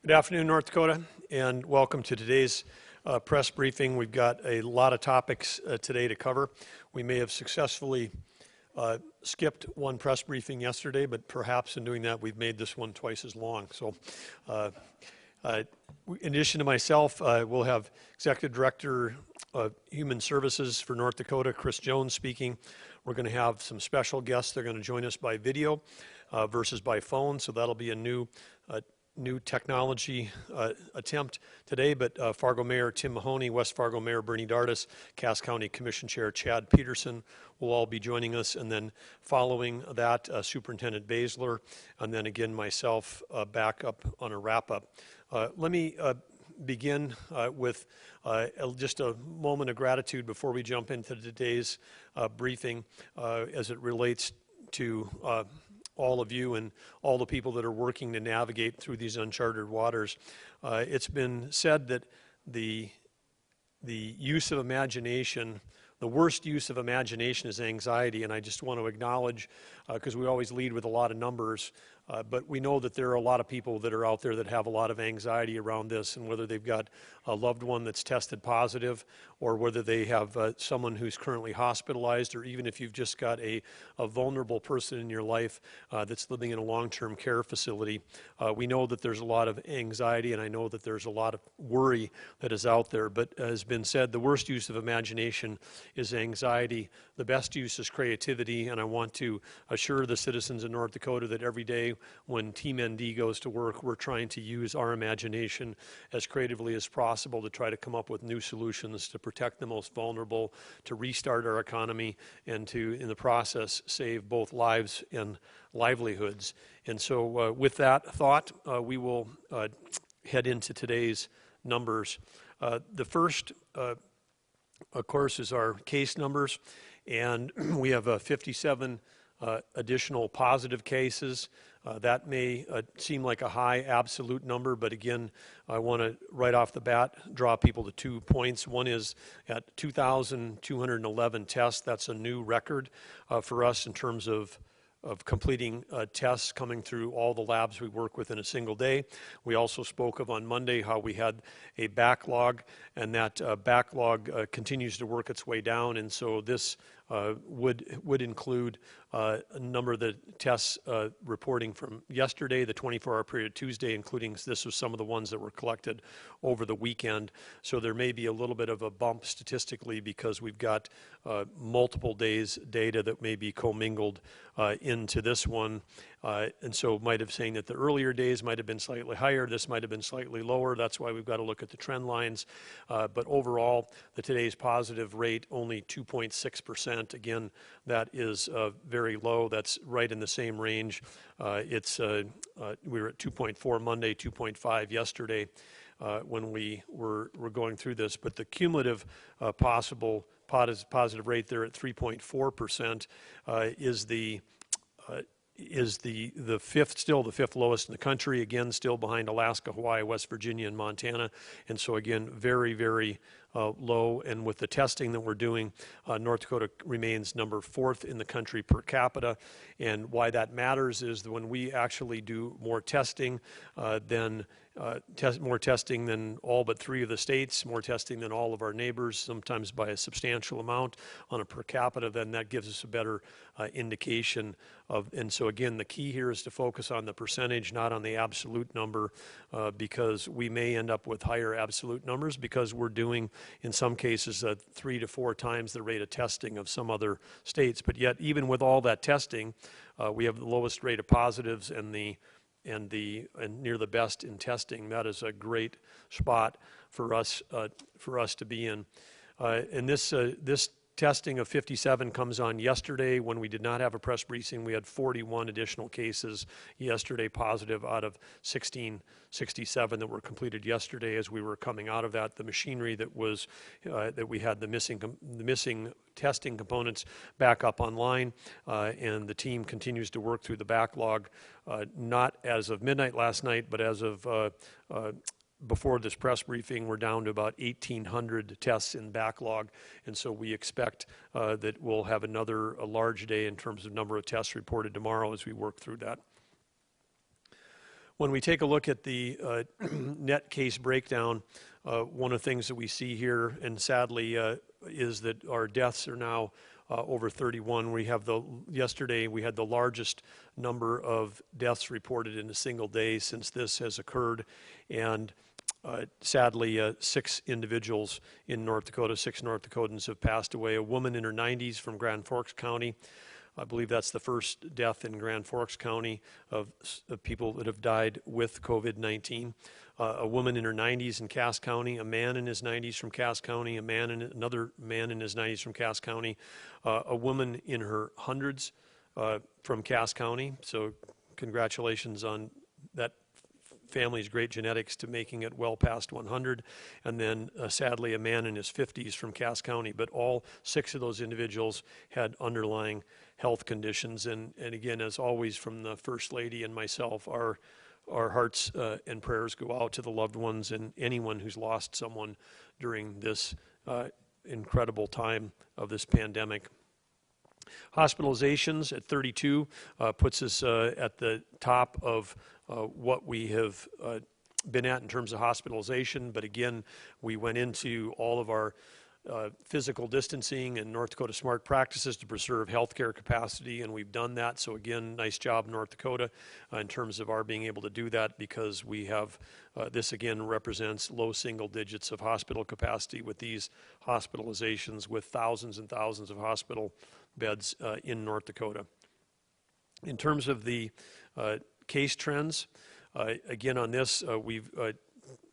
Good afternoon, North Dakota, and welcome to today's press briefing. We've got a lot of topics today to cover. We may have successfully skipped one press briefing yesterday, but perhaps in doing that, we've made this one twice as long. So, in addition to myself, we'll have Executive Director of Human Services for North Dakota, Chris Jones, speaking. We're going to have some special guests. They're going to join us by video versus by phone, so that'll be a new technology attempt today, but Fargo Mayor Tim Mahoney, West Fargo Mayor Bernie Dardis, Cass County Commission Chair Chad Peterson will all be joining us, and then following that, Superintendent Baszler, and then again myself back up on a wrap-up. Let me begin with just a moment of gratitude before we jump into today's briefing as it relates to all of you and all the people that are working to navigate through these uncharted waters. It's been said that the use of imagination, the worst use of imagination is anxiety, and I just want to acknowledge, because we always lead with a lot of numbers, but we know that there are a lot of people that are out there that have a lot of anxiety around this, and whether they've got a loved one that's tested positive, or whether they have someone who's currently hospitalized, or even if you've just got a vulnerable person in your life that's living in a long-term care facility, we know that there's a lot of anxiety, and I know that there's a lot of worry that is out there. But as has been said, the worst use of imagination is anxiety. The best use is creativity, and I want to assure the citizens of North Dakota that every day when Team ND goes to work, we're trying to use our imagination as creatively as possible to try to come up with new solutions to protect the most vulnerable, to restart our economy, and to, in the process, save both lives and livelihoods. And so with that thought, we will head into today's numbers. The first, of course, is our case numbers, and we have 57 additional positive cases. That may seem like a high absolute number, but again, I want to right off the bat draw people to 2 points. One is at 2,211 tests. That's a new record for us in terms of completing tests coming through all the labs we work with in a single day. We also spoke of on Monday how we had a backlog, and that backlog continues to work its way down, and so this would include a number of the tests reporting from yesterday, the 24-hour period Tuesday, including this was some of the ones that were collected over the weekend. So there may be a little bit of a bump statistically because we've got multiple days data that may be commingled into this one. And so might have saying that the earlier days might have been slightly higher, this might have been slightly lower. That's why we've got to look at the trend lines. But overall, the today's positive rate only 2.6%. Again, that is very low. That's right in the same range. We were at 2.4 Monday, 2.5 yesterday when we were going through this. But the cumulative positive rate there at 3.4% is the fifth, still the fifth lowest in the country, again, still behind Alaska, Hawaii, West Virginia, and Montana. And so again, very, very low. And with the testing that we're doing, North Dakota remains number 4th in the country per capita. And why that matters is that when we actually do more testing more testing than all but 3 of the states, more testing than all of our neighbors, sometimes by a substantial amount on a per capita, then that gives us a better indication of, and so again, the key here is to focus on the percentage, not on the absolute number, because we may end up with higher absolute numbers because we're doing, in some cases, 3 to 4 times the rate of testing of some other states. But yet, even with all that testing, we have the lowest rate of positives and near the best in testing. That is a great spot for us to be in. And this testing of 57 comes on yesterday when we did not have a press briefing. We had 41 additional cases yesterday positive out of 1667 that were completed yesterday. As we were coming out of that, the machinery that was that we had the missing testing components back up online, and the team continues to work through the backlog, not as of midnight last night, but as of before this press briefing, we're down to about 1,800 tests in backlog, and so we expect that we'll have a large day in terms of number of tests reported tomorrow as we work through that. When we take a look at the net case breakdown, one of the things that we see here, and sadly, is that our deaths are now over 31. Yesterday we had the largest number of deaths reported in a single day since this has occurred, and sadly, 6 individuals in North Dakota, 6 North Dakotans have passed away. A woman in her 90s from Grand Forks County. I believe that's the first death in Grand Forks County of people that have died with COVID-19. A woman in her 90s in Cass County, a man in his 90s from Cass County, another man in his 90s from Cass County, a woman in her hundreds from Cass County. So congratulations on that family's great genetics to making it well past 100, and then sadly a man in his 50s from Cass County. But all 6 of those individuals had underlying health conditions, and again, as always, from the First Lady and myself, our hearts and prayers go out to the loved ones and anyone who's lost someone during this incredible time of this pandemic. Hospitalizations at 32 puts us at the top of what we have been at in terms of hospitalization, but again, we went into all of our physical distancing and North Dakota smart practices to preserve healthcare capacity, and we've done that. So again, nice job, North Dakota, in terms of our being able to do that, because we have, this again represents low single digits of hospital capacity with these hospitalizations, with thousands and thousands of hospital beds in North Dakota. In terms of the case trends, again on this, we've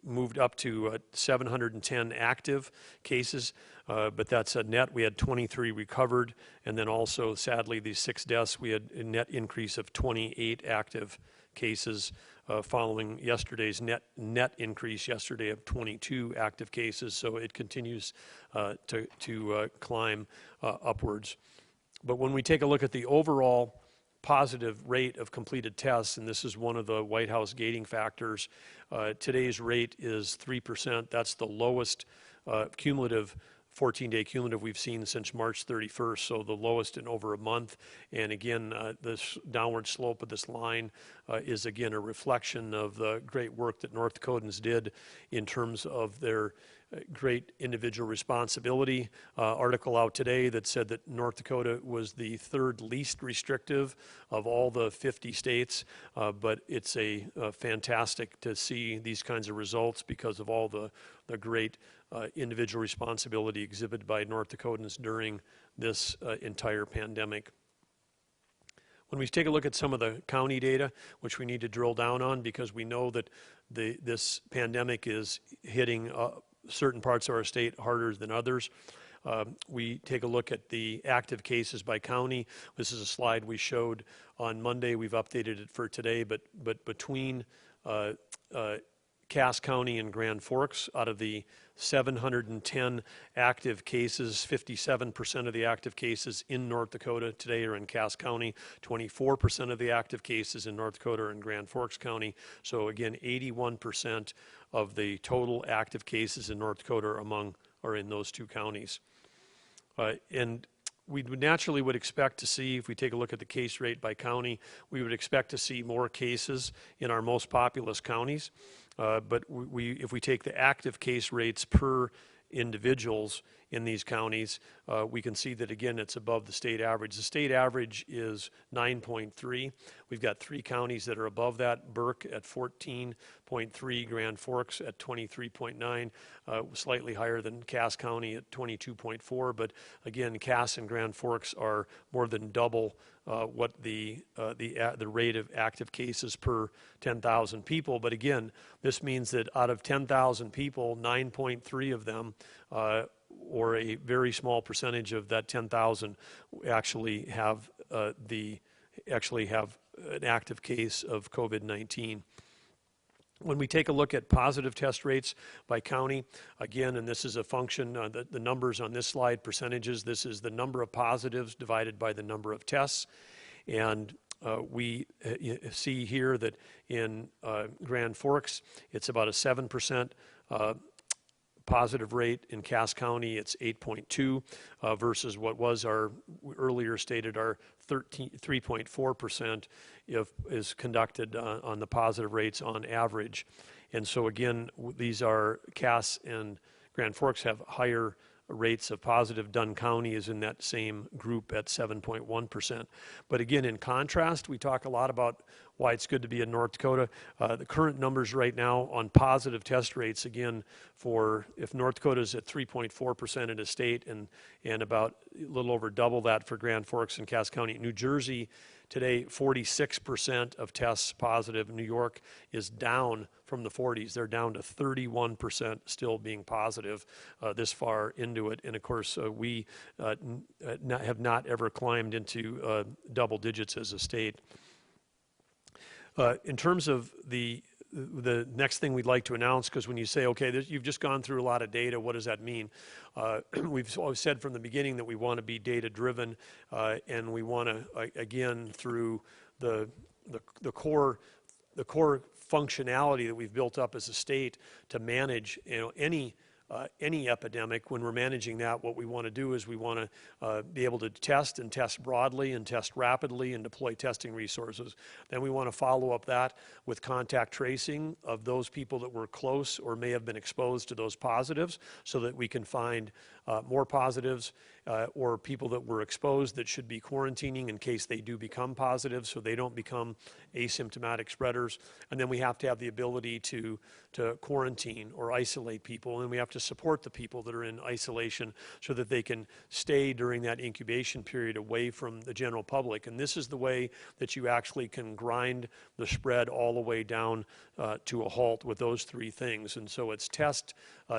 moved up to 710 active cases, but that's a net. We had 23 recovered, and then also, sadly, these 6 deaths, we had a net increase of 28 active cases following yesterday's net increase yesterday of 22 active cases. So it continues to climb upwards. But when we take a look at the overall positive rate of completed tests, and this is one of the White House gating factors, today's rate is 3%. That's the lowest cumulative 14-day cumulative we've seen since March 31st, so the lowest in over a month. And again, this downward slope of this line is again a reflection of the great work that North Dakotans did in terms of their great individual responsibility. Article out today that said that North Dakota was the 3rd least restrictive of all the 50 states, but it's fantastic to see these kinds of results because of all the great individual responsibility exhibited by North Dakotans during this entire pandemic. When we take a look at some of the county data, which we need to drill down on because we know that this pandemic is hitting certain parts of our state harder than others. We take a look at the active cases by county. This is a slide we showed on Monday. We've updated it for today, but between Cass County and Grand Forks, out of the 710 active cases, 57% of the active cases in North Dakota today are in Cass County, 24% of the active cases in North Dakota are in Grand Forks County. So again, 81% of the total active cases in North Dakota are in those 2 counties. And we naturally would expect to see, if we take a look at the case rate by county, we would expect to see more cases in our most populous counties. But if we take the active case rates per individuals in these counties, we can see that again it's above the state average. The state average is 9.3. We've got 3 counties that are above that: Burke at 14.3, Grand Forks at 23.9, slightly higher than Cass County at 22.4. But again, Cass and Grand Forks are more than double what the rate of active cases per 10,000 people. But again, this means that out of 10,000 people, 9.3 of them, or a very small percentage of that 10,000, actually have an active case of COVID-19. When we take a look at positive test rates by county, again, and this is a function, the numbers on this slide, percentages, this is the number of positives divided by the number of tests. And we see here that in Grand Forks, it's about a 7% positive rate in Cass County, it's 8.2 versus what was our earlier stated our 3.4% is conducted on the positive rates on average. And so again, these are Cass and Grand Forks have higher rates of positive. Dunn County is in that same group at 7.1%. But again, in contrast, we talk a lot about why it's good to be in North Dakota. The current numbers right now on positive test rates, again, for if North Dakota is at 3.4% in a state and about a little over double that for Grand Forks and Cass County. New Jersey today, 46% of tests positive. New York is down from the 40s. They're down to 31% still being positive this far into it. And of course, we have not ever climbed into double digits as a state. In terms of the next thing we'd like to announce, because when you say, okay, you've just gone through a lot of data, what does that mean? We've always said from the beginning that we want to be data driven, and we want to, again, through the core functionality that we've built up as a state to manage, any epidemic. When we're managing that, what we want to do is we want to be able to test and test broadly and test rapidly and deploy testing resources. Then we want to follow up that with contact tracing of those people that were close or may have been exposed to those positives so that we can find more positives or people that were exposed that should be quarantining in case they do become positive so they don't become asymptomatic spreaders. And then we have to have the ability to quarantine or isolate people, and we have to support the people that are in isolation so that they can stay during that incubation period away from the general public. And this is the way that you actually can grind the spread all the way down to a halt with those three things. And so it's test,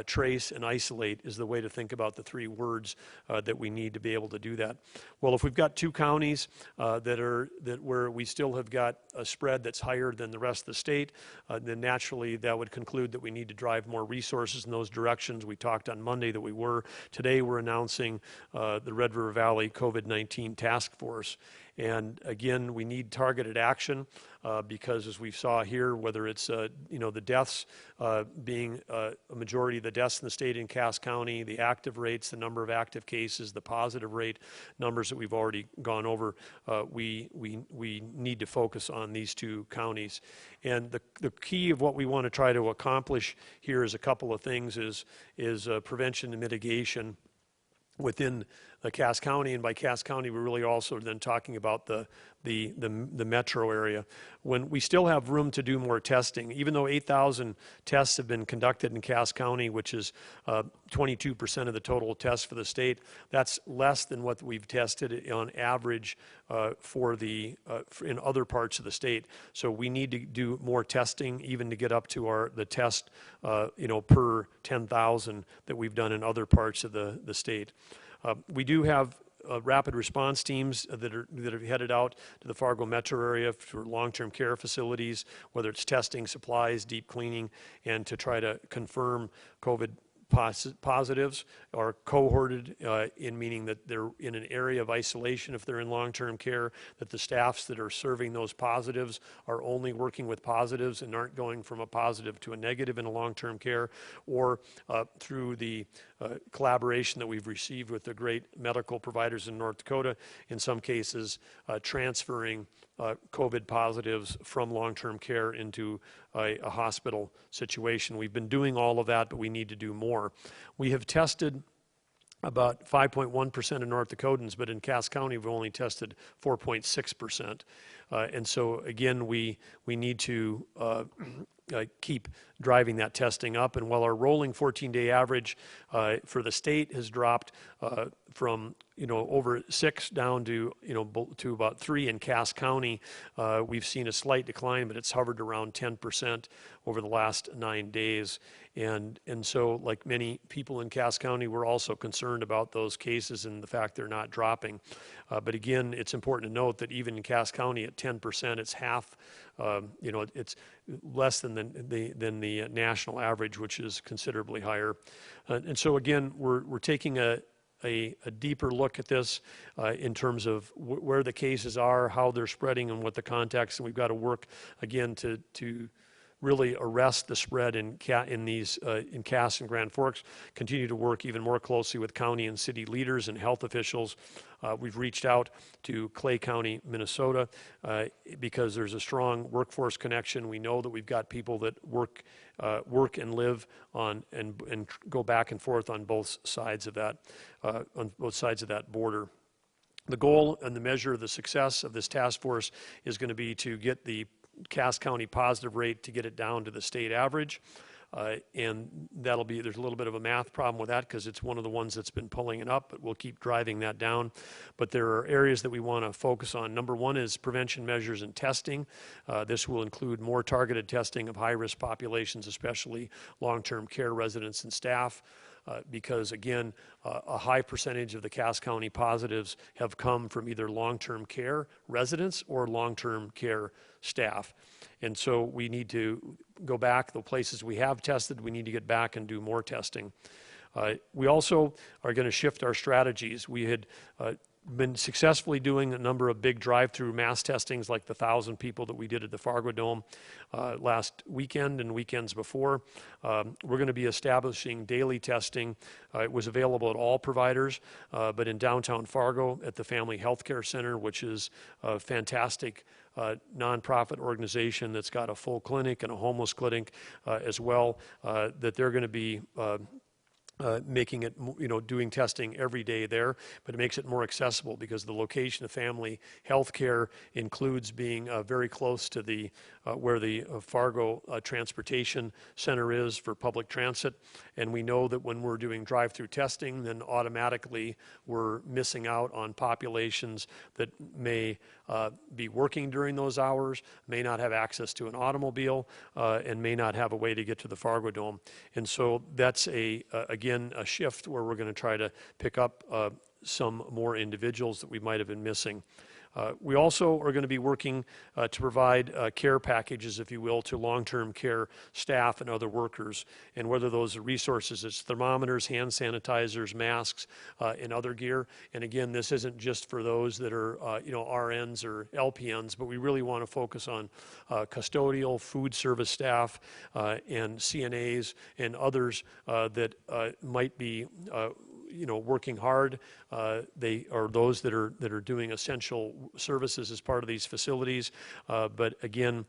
trace, and isolate is the way to think about the three words that we need to be able to do that. Well, if we've got two counties where we still have got a spread that's higher than the rest of the state, then naturally that would conclude that we need to drive more resources in those directions. We talked on Monday that we were. Today we're announcing the Red River Valley COVID-19 Task Force. And again, we need targeted action because as we saw here, whether it's the deaths being a majority of the deaths in the state in Cass County, the active rates, the number of active cases, the positive rate numbers that we've already gone over, we need to focus on these two counties. And the key of what we want to try to accomplish here is a couple of things: is prevention and mitigation within the Cass County, and by Cass County we're really also then talking about the metro area. When we still have room to do more testing, even though 8,000 tests have been conducted in Cass County, which is 22% of the total tests for the state, that's less than what we've tested on average in other parts of the state. So we need to do more testing, even to get up to the test per 10,000 that we've done in other parts of the state. We do have rapid response teams that are headed out to the Fargo metro area for long-term care facilities, whether it's testing, supplies, deep cleaning, and to try to confirm COVID positives are cohorted in meaning that they're in an area of isolation if they're in long-term care, that the staffs that are serving those positives are only working with positives and aren't going from a positive to a negative in a long-term care, or through the collaboration that we've received with the great medical providers in North Dakota, in some cases transferring COVID positives from long-term care into a hospital situation. We've been doing all of that, but we need to do more. We have tested about 5.1% of North Dakotans, but in Cass County we've only tested 4.6%. And so again, we need to keep driving that testing up. And while our rolling 14-day average for the state has dropped from over 6 down to to about 3 in Cass County, we've seen a slight decline, but it's hovered around 10% over the last 9 days. And so, like many people in Cass County, we're also concerned about those cases and the fact they're not dropping. But again, it's important to note that even in Cass County at 10%, it's half. It's less than the national average, which is considerably higher. And so again, we're taking a deeper look at this in terms of where the cases are, how they're spreading, and what the context. And we've got to work again to really arrest the spread in Cass and Grand Forks, continue to work even more closely with county and city leaders and health officials. We've reached out to Clay County, Minnesota, because there's a strong workforce connection. We know that we've got people that work and live on and go back and forth on both sides of that border. The goal and the measure of the success of this task force is going to be to get the Cass County positive rate, to get it down to the state average. And there's a little bit of a math problem with that because it's one of the ones that's been pulling it up, but we'll keep driving that down. But there are areas that we want to focus on. Number one is prevention measures and testing. This will include more targeted testing of high-risk populations, especially long-term care residents and staff. Because again, a high percentage of the Cass County positives have come from either long-term care residents or long-term care staff. And so we need to go back, the places we have tested, we need to get back and do more testing. We also are going to shift our strategies. We had been successfully doing a number of big drive-through mass testings like the 1,000 people that we did at the Fargo Dome last weekend and weekends before. We're going to be establishing daily testing. It was available at all providers, but in downtown Fargo at the Family Health Care Center, which is a fantastic nonprofit organization that's got a full clinic and a homeless clinic as well, that they're going to be making it, doing testing every day there, but it makes it more accessible because the location of family health care includes being very close to the where the Fargo Transportation Center is for public transit. And we know that when we're doing drive-through testing, then automatically we're missing out on populations that may be working during those hours, may not have access to an automobile, and may not have a way to get to the Fargo Dome. And so that's again, a shift where we're going to try to pick up some more individuals that we might have been missing. We also are going to be working to provide care packages, if you will, to long-term care staff and other workers. And whether those are resources, it's thermometers, hand sanitizers, masks, and other gear. And again, this isn't just for those that are, RNs or LPNs, but we really want to focus on custodial, food service staff, and CNAs and others that might be working hard. They are those that are doing essential services as part of these facilities, but again,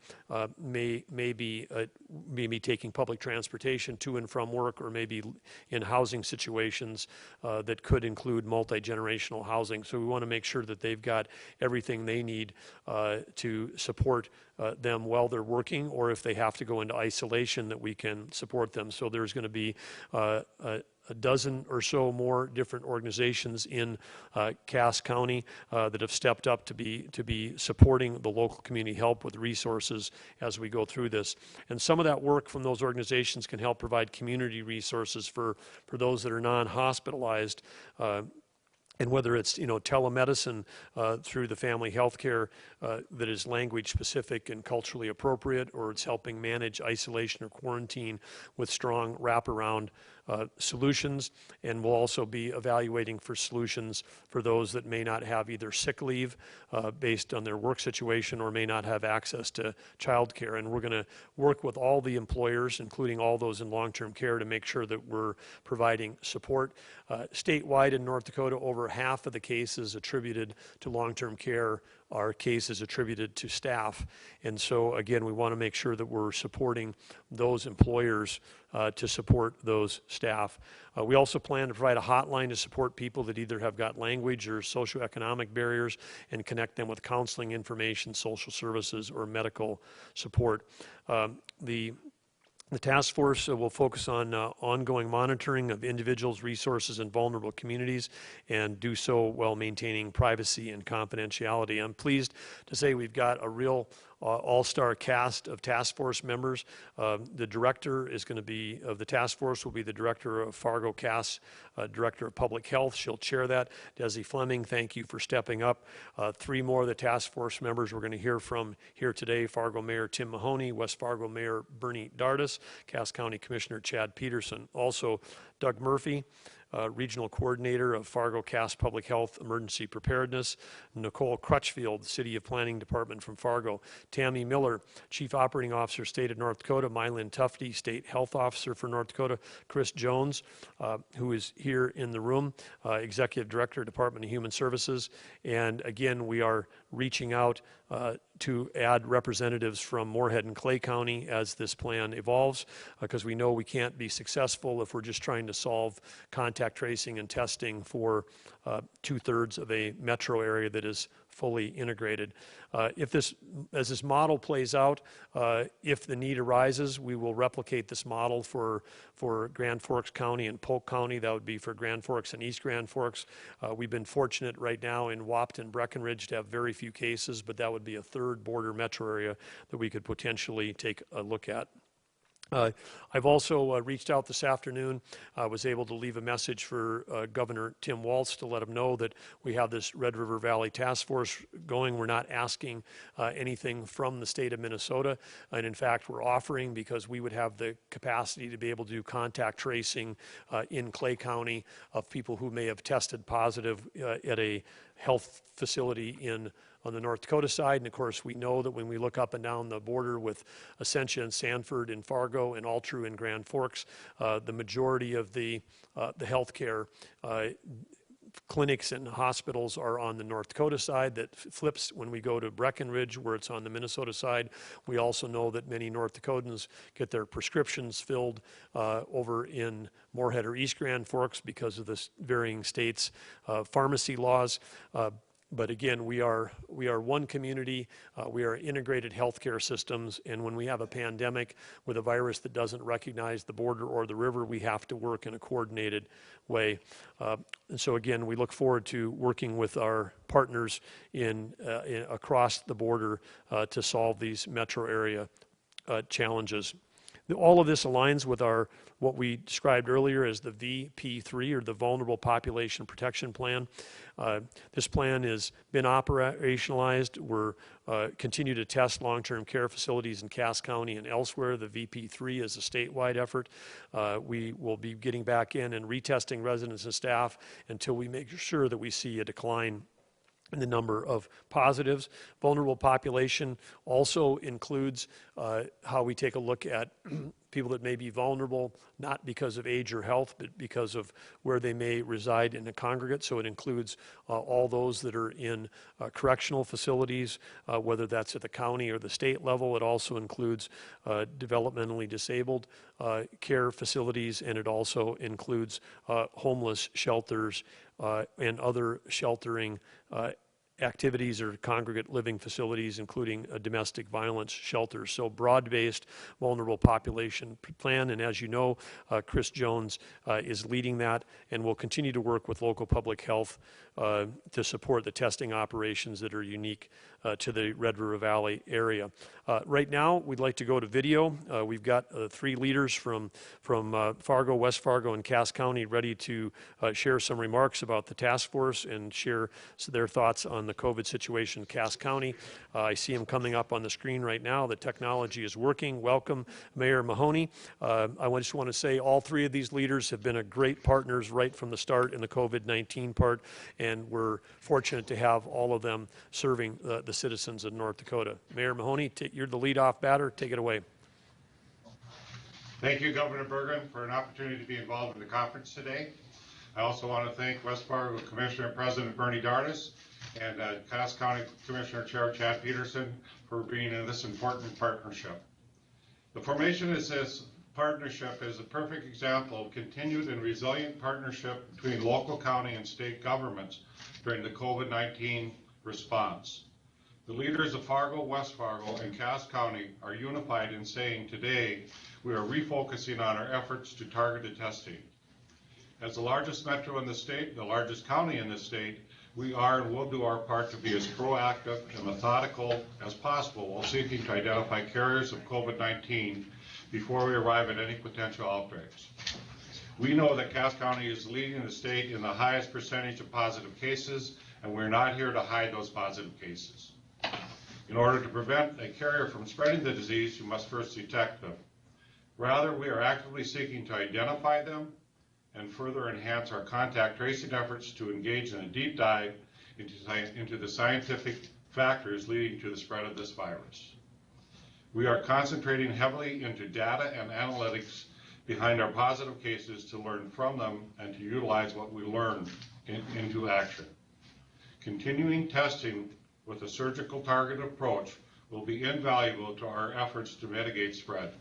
may be taking public transportation to and from work, or maybe in housing situations that could include multi-generational housing. So we want to make sure that they've got everything they need to support them while they're working, or if they have to go into isolation, that we can support them. So there's going to be a dozen or so more different organizations in Cass County that have stepped up to be supporting the local community help with resources as we go through this. And some of that work from those organizations can help provide community resources for those that are non-hospitalized. And whether it's telemedicine through the family health care that is language specific and culturally appropriate, or it's helping manage isolation or quarantine with strong wraparound solutions. And we'll also be evaluating for solutions for those that may not have either sick leave based on their work situation, or may not have access to child care. And we're going to work with all the employers, including all those in long-term care, to make sure that we're providing support. Statewide in North Dakota, over half of the cases attributed to long-term care are cases attributed to staff. And so again, we want to make sure that we're supporting those employers to support those staff. We also plan to provide a hotline to support people that either have got language or socioeconomic barriers, and connect them with counseling information, social services, or medical support. The task force will focus on ongoing monitoring of individuals, resources, and vulnerable communities, and do so while maintaining privacy and confidentiality. I'm pleased to say we've got a real all-star cast of task force members. The director is going to be, of the task force, will be the director of Fargo Cass, director of public health. She'll chair that. Desi Fleming, thank you for stepping up. Three more of the task force members we're going to hear from here today: Fargo Mayor Tim Mahoney, West Fargo Mayor Bernie Dardis, Cass County Commissioner Chad Peterson. Also, Doug Murphy, Regional Coordinator of Fargo Cass Public Health Emergency Preparedness, Nicole Crutchfield, City of Planning Department from Fargo, Tammy Miller, Chief Operating Officer, State of North Dakota, Mylyn Tufte, State Health Officer for North Dakota, Chris Jones, who is here in the room, Executive Director, Department of Human Services, and again, we are reaching out to add representatives from Moorhead and Clay County as this plan evolves, because we know we can't be successful if we're just trying to solve contact tracing and testing for 2/3 of a metro area that is fully integrated. As this model plays out, if the need arises, we will replicate this model for Grand Forks County and Polk County. That would be for Grand Forks and East Grand Forks. We've been fortunate right now in Wapton, Breckenridge to have very few cases, but that would be a third border metro area that we could potentially take a look at. I've also reached out this afternoon. I was able to leave a message for Governor Tim Walz to let him know that we have this Red River Valley Task Force going. We're not asking anything from the state of Minnesota, and in fact we're offering, because we would have the capacity to be able to do contact tracing in Clay County of people who may have tested positive at a health facility on the North Dakota side. And of course, we know that when we look up and down the border with Essentia and Sanford and Fargo and Altru and Grand Forks, the majority of the healthcare clinics and hospitals are on the North Dakota side. That flips when we go to Breckenridge, where it's on the Minnesota side. We also know that many North Dakotans get their prescriptions filled over in Moorhead or East Grand Forks because of the varying states' pharmacy laws. But again, we are one community. We are integrated healthcare systems, and when we have a pandemic with a virus that doesn't recognize the border or the river, we have to work in a coordinated way. And so again, we look forward to working with our partners across the border to solve these metro area challenges. All of this aligns with what we described earlier as the VP3, or the Vulnerable Population Protection Plan. This plan has been operationalized. We're continue to test long-term care facilities in Cass County and elsewhere. The VP3 is a statewide effort. We will be getting back in and retesting residents and staff until we make sure that we see a decline in the number of positives. Vulnerable population also includes how we take a look at people that may be vulnerable, not because of age or health, but because of where they may reside in a congregate. So it includes all those that are in correctional facilities, whether that's at the county or the state level. It also includes developmentally disabled care facilities, and it also includes homeless shelters and other sheltering activities or congregate living facilities, including domestic violence shelters. So broad-based vulnerable population plan, and as you know, Chris Jones is leading that, and will continue to work with local public health to support the testing operations that are unique to the Red River Valley area. Right now, we'd like to go to video. We've got 3 leaders from Fargo, West Fargo, and Cass County ready to share some remarks about the task force and share their thoughts on the COVID situation in Cass County. I see them coming up on the screen right now. The technology is working. Welcome, Mayor Mahoney. I just want to say all 3 of these leaders have been great partners right from the start in the COVID-19 part, and we're fortunate to have all of them serving the citizens of North Dakota. Mayor Mahoney, you're the lead-off batter. Take it away. Thank you, Governor Burgum, for an opportunity to be involved in the conference today. I also want to thank West Fargo Commissioner and President Bernie Dardis and Cass County Commissioner Chair Chad Peterson for being in this important partnership. The formation of this partnership is a perfect example of continued and resilient partnership between local, county, and state governments during the COVID-19 response. The leaders of Fargo, West Fargo, and Cass County are unified in saying today we are refocusing on our efforts to targeted testing. As the largest metro in the state, the largest county in the state, we are and will do our part to be as proactive and methodical as possible while seeking to identify carriers of COVID-19 before we arrive at any potential outbreaks. We know that Cass County is leading the state in the highest percentage of positive cases, and we're not here to hide those positive cases. In order to prevent a carrier from spreading the disease, you must first detect them. Rather, we are actively seeking to identify them, and further enhance our contact tracing efforts to engage in a deep dive into the scientific factors leading to the spread of this virus. We are concentrating heavily into data and analytics behind our positive cases to learn from them and to utilize what we learn into action. Continuing testing with a surgical targeted approach will be invaluable to our efforts to mitigate spread.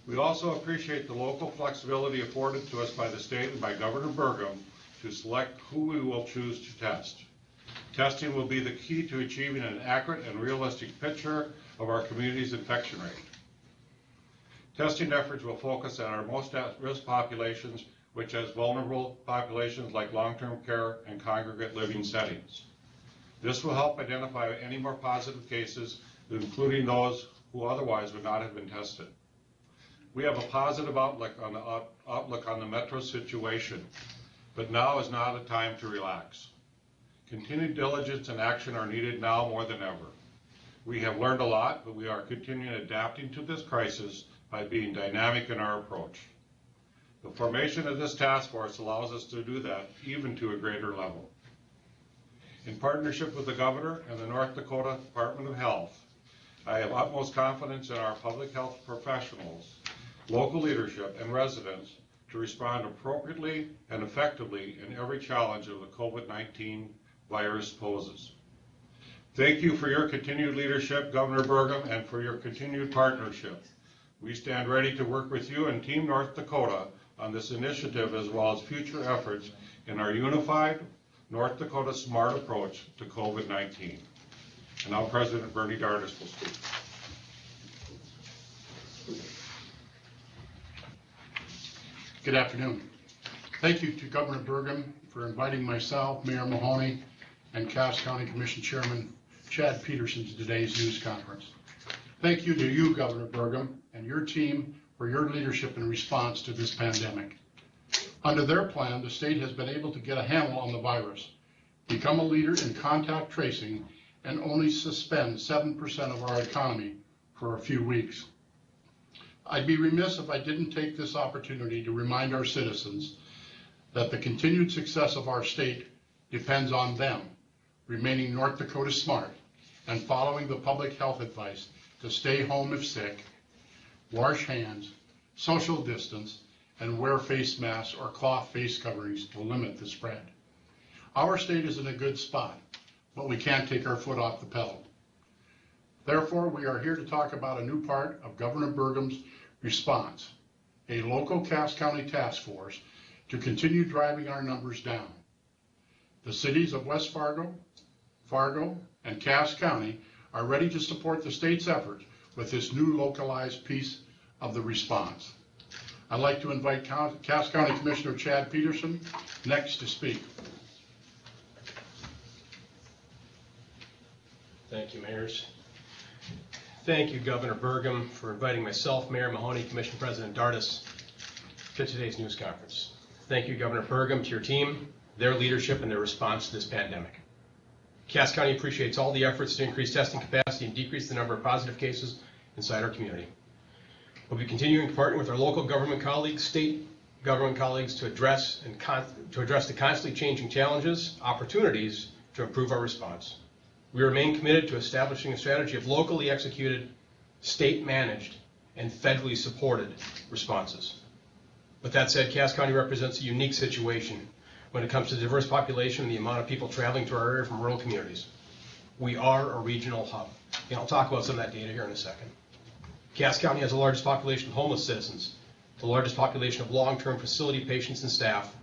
We also appreciate the local flexibility afforded to us by the state and by Governor Burgum to select who we will choose to test. Testing will be the key to achieving an accurate and realistic picture of our community's infection rate. Testing efforts will focus on our most at-risk populations, which has vulnerable populations like long-term care and congregate living settings. This will help identify any more positive cases, including those who otherwise would not have been tested. We have a positive outlook on the metro situation, but now is not a time to relax. Continued diligence and action are needed now more than ever. We have learned a lot, but we are continuing adapting to this crisis by being dynamic in our approach. The formation of this task force allows us to do that even to a greater level. In partnership with the Governor and the North Dakota Department of Health, I have utmost confidence in our public health professionals, local leadership, and residents to respond appropriately and effectively in every challenge of the COVID-19 virus poses. Thank you for your continued leadership, Governor Burgum, and for your continued partnership. We stand ready to work with you and Team North Dakota on this initiative as well as future efforts in our unified North Dakota SMART approach to COVID-19. And now President Bernie Dardis will speak. Good afternoon. Thank you to Governor Burgum for inviting myself, Mayor Mahoney, and Cass County Commission Chairman Chad Peterson to today's news conference. Thank you to you, Governor Burgum, and your team for your leadership in response to this pandemic. Under their plan, the state has been able to get a handle on the virus, become a leader in contact tracing, and only suspend 7% of our economy for a few weeks. I'd be remiss if I didn't take this opportunity to remind our citizens that the continued success of our state depends on them remaining North Dakota smart and following the public health advice to stay home if sick, wash hands, social distance, and wear face masks or cloth face coverings to limit the spread. Our state is in a good spot, but we can't take our foot off the pedal. Therefore, we are here to talk about a new part of Governor Burgum's response, a local Cass County task force to continue driving our numbers down. The cities of West Fargo, Fargo, and Cass County are ready to support the state's effort with this new localized piece of the response. I'd like to invite Cass County Commissioner Chad Peterson next to speak. Thank you, Mayors. Thank you, Governor Burgum, for inviting myself, Mayor Mahoney, Commission President Dardis, to today's news conference. Thank you, Governor Burgum, to your team, their leadership, and their response to this pandemic. Cass County appreciates all the efforts to increase testing capacity and decrease the number of positive cases inside our community. We'll be continuing to partner with our local government colleagues, state government colleagues to address the constantly changing challenges, opportunities to improve our response. We remain committed to establishing a strategy of locally executed, state-managed, and federally supported responses. With that said, Cass County represents a unique situation when it comes to the diverse population and the amount of people traveling to our area from rural communities. We are a regional hub, and I'll talk about some of that data here in a second. Cass County has the largest population of homeless citizens, the largest population of long-term facility patients and staff,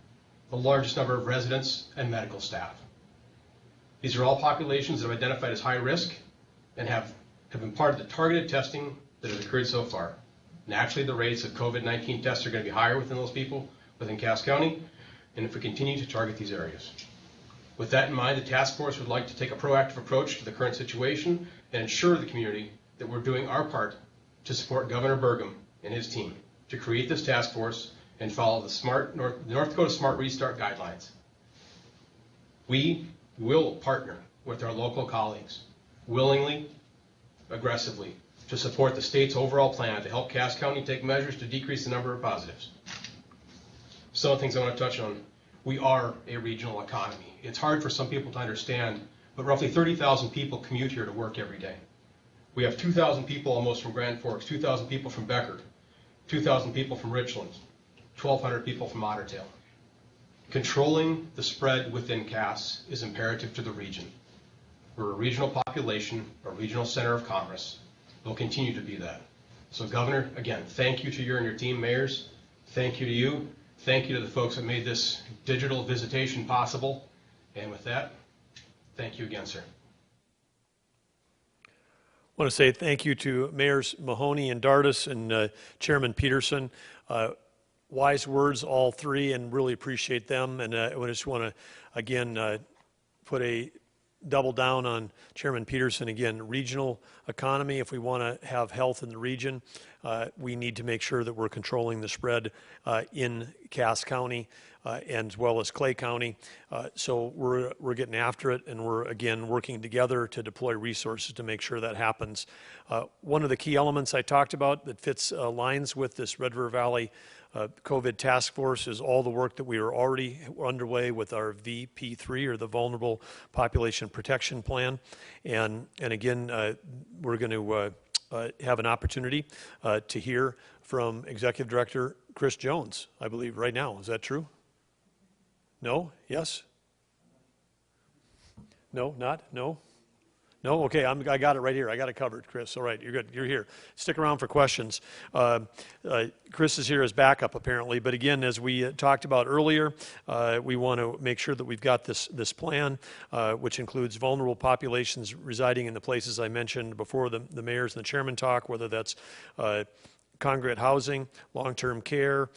the largest number of residents and medical staff. These are all populations that have identified as high risk and have been part of the targeted testing that has occurred so far. Naturally, the rates of COVID-19 tests are going to be higher within those people within Cass County, and if we continue to target these areas. With that in mind, the task force would like to take a proactive approach to the current situation and ensure the community that we're doing our part to support Governor Burgum and his team to create this task force and follow the North Dakota Smart Restart guidelines. We will partner with our local colleagues willingly, aggressively, to support the state's overall plan to help Cass County take measures to decrease the number of positives. Some of the things I want to touch on. We are a regional economy. It's hard for some people to understand, but roughly 30,000 people commute here to work every day. We have 2,000 people almost from Grand Forks, 2,000 people from Becker, 2,000 people from Richland, 1,200 people from Ottertail. Controlling the spread within Cass is imperative to the region. We're a regional population, a regional center of commerce. We'll continue to be that. So Governor, again, thank you to you and your team, mayors. Thank you to you. Thank you to the folks that made this digital visitation possible. And with that, thank you again, sir. I want to say thank you to Mayors Mahoney and Dardis and Chairman Peterson. Wise words, all three, and really appreciate them. And I just want to, again, put a double down on Chairman Peterson. Again, regional economy, if we want to have health in the region, we need to make sure that we're controlling the spread in Cass County and as well as Clay County. So we're getting after it, and we're, again, working together to deploy resources to make sure that happens. One of the key elements I talked about that fits lines with this Red River Valley COVID task force is all the work that we are already underway with our VP3, or the Vulnerable Population Protection Plan. And again, we're going to have an opportunity to hear from Executive Director Chris Jones, I believe, right now. Is that true? No? Yes? No? Not? No? No? Okay, I got it right here. I got it covered, Chris. All right, you're good. You're here. Stick around for questions. Chris is here as backup, apparently. But again, as we talked about earlier, we want to make sure that we've got this plan, which includes vulnerable populations residing in the places I mentioned before the mayors and the chairman talk, whether that's congregate housing, long-term care,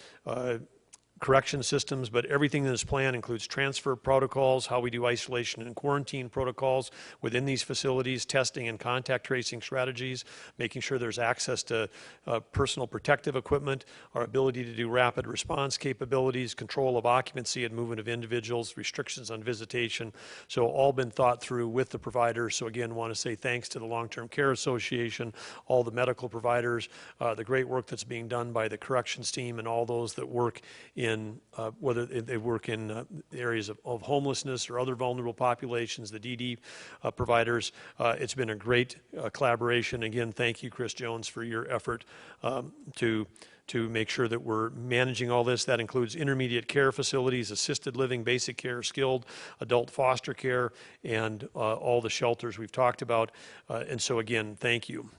correction systems, but everything in this plan includes transfer protocols, how we do isolation and quarantine protocols within these facilities, testing and contact tracing strategies, making sure there's access to personal protective equipment, our ability to do rapid response capabilities, control of occupancy and movement of individuals, restrictions on visitation. So all been thought through with the providers. So again, want to say thanks to the Long-Term Care Association, all the medical providers, the great work that's being done by the corrections team and all those that work in whether they work in areas of homelessness or other vulnerable populations, the DD providers. It's been a great collaboration. Again, thank you, Chris Jones, for your effort to make sure that we're managing all this. That includes intermediate care facilities, assisted living, basic care, skilled adult foster care, and all the shelters we've talked about. And so again, thank you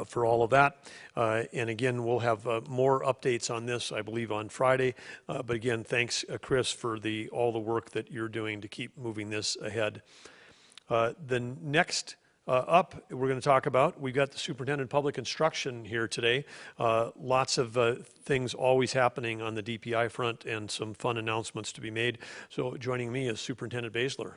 for all of that. And again, we'll have more updates on this, I believe, on Friday. But again, thanks, Chris, for all the work that you're doing to keep moving this ahead. The next up, we're going to talk about, we've got the Superintendent of Public Instruction here today. Lots of things always happening on the DPI front and some fun announcements to be made. So joining me is Superintendent Basler.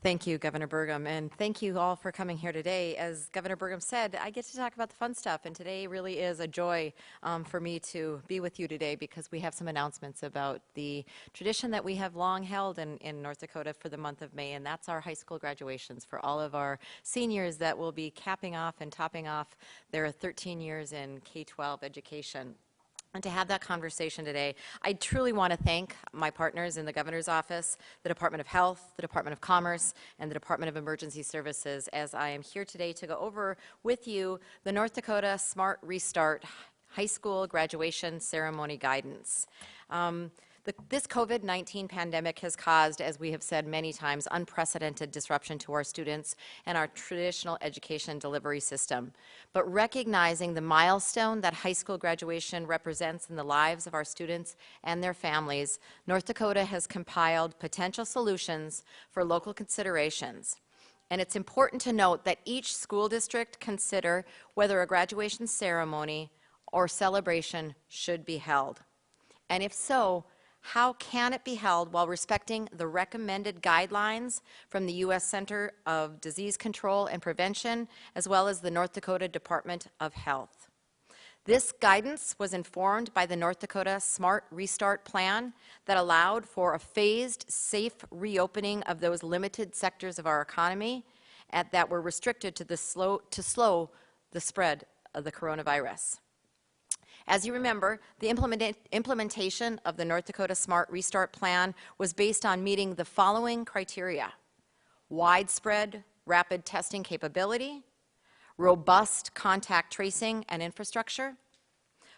Thank you, Governor Burgum, and thank you all for coming here today. As Governor Burgum said, I get to talk about the fun stuff, and today really is a joy for me to be with you today because we have some announcements about the tradition that we have long held in North Dakota for the month of May, and that's our high school graduations for all of our seniors that will be capping off and topping off their 13 years in K-12 education. And to have that conversation today, I truly want to thank my partners in the Governor's Office, the Department of Health, the Department of Commerce, and the Department of Emergency Services as I am here today to go over with you the North Dakota Smart Restart High School Graduation Ceremony Guidance. This COVID-19 pandemic has caused, as we have said many times, unprecedented disruption to our students and our traditional education delivery system. But recognizing the milestone that high school graduation represents in the lives of our students and their families, North Dakota has compiled potential solutions for local considerations. And it's important to note that each school district consider whether a graduation ceremony or celebration should be held. And if so, how can it be held while respecting the recommended guidelines from the U.S. Center of Disease Control and Prevention, as well as the North Dakota Department of Health? This guidance was informed by the North Dakota Smart Restart Plan that allowed for a phased, safe reopening of those limited sectors of our economy that were restricted to slow the spread of the coronavirus. As you remember, the implementation of the North Dakota Smart Restart Plan was based on meeting the following criteria: widespread rapid testing capability, robust contact tracing and infrastructure,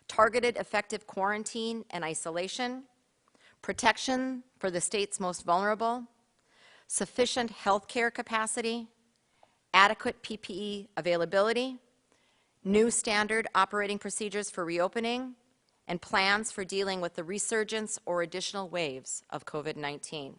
targeted effective quarantine and isolation, protection for the state's most vulnerable, sufficient health care capacity, adequate PPE availability, new standard operating procedures for reopening, and plans for dealing with the resurgence or additional waves of COVID-19.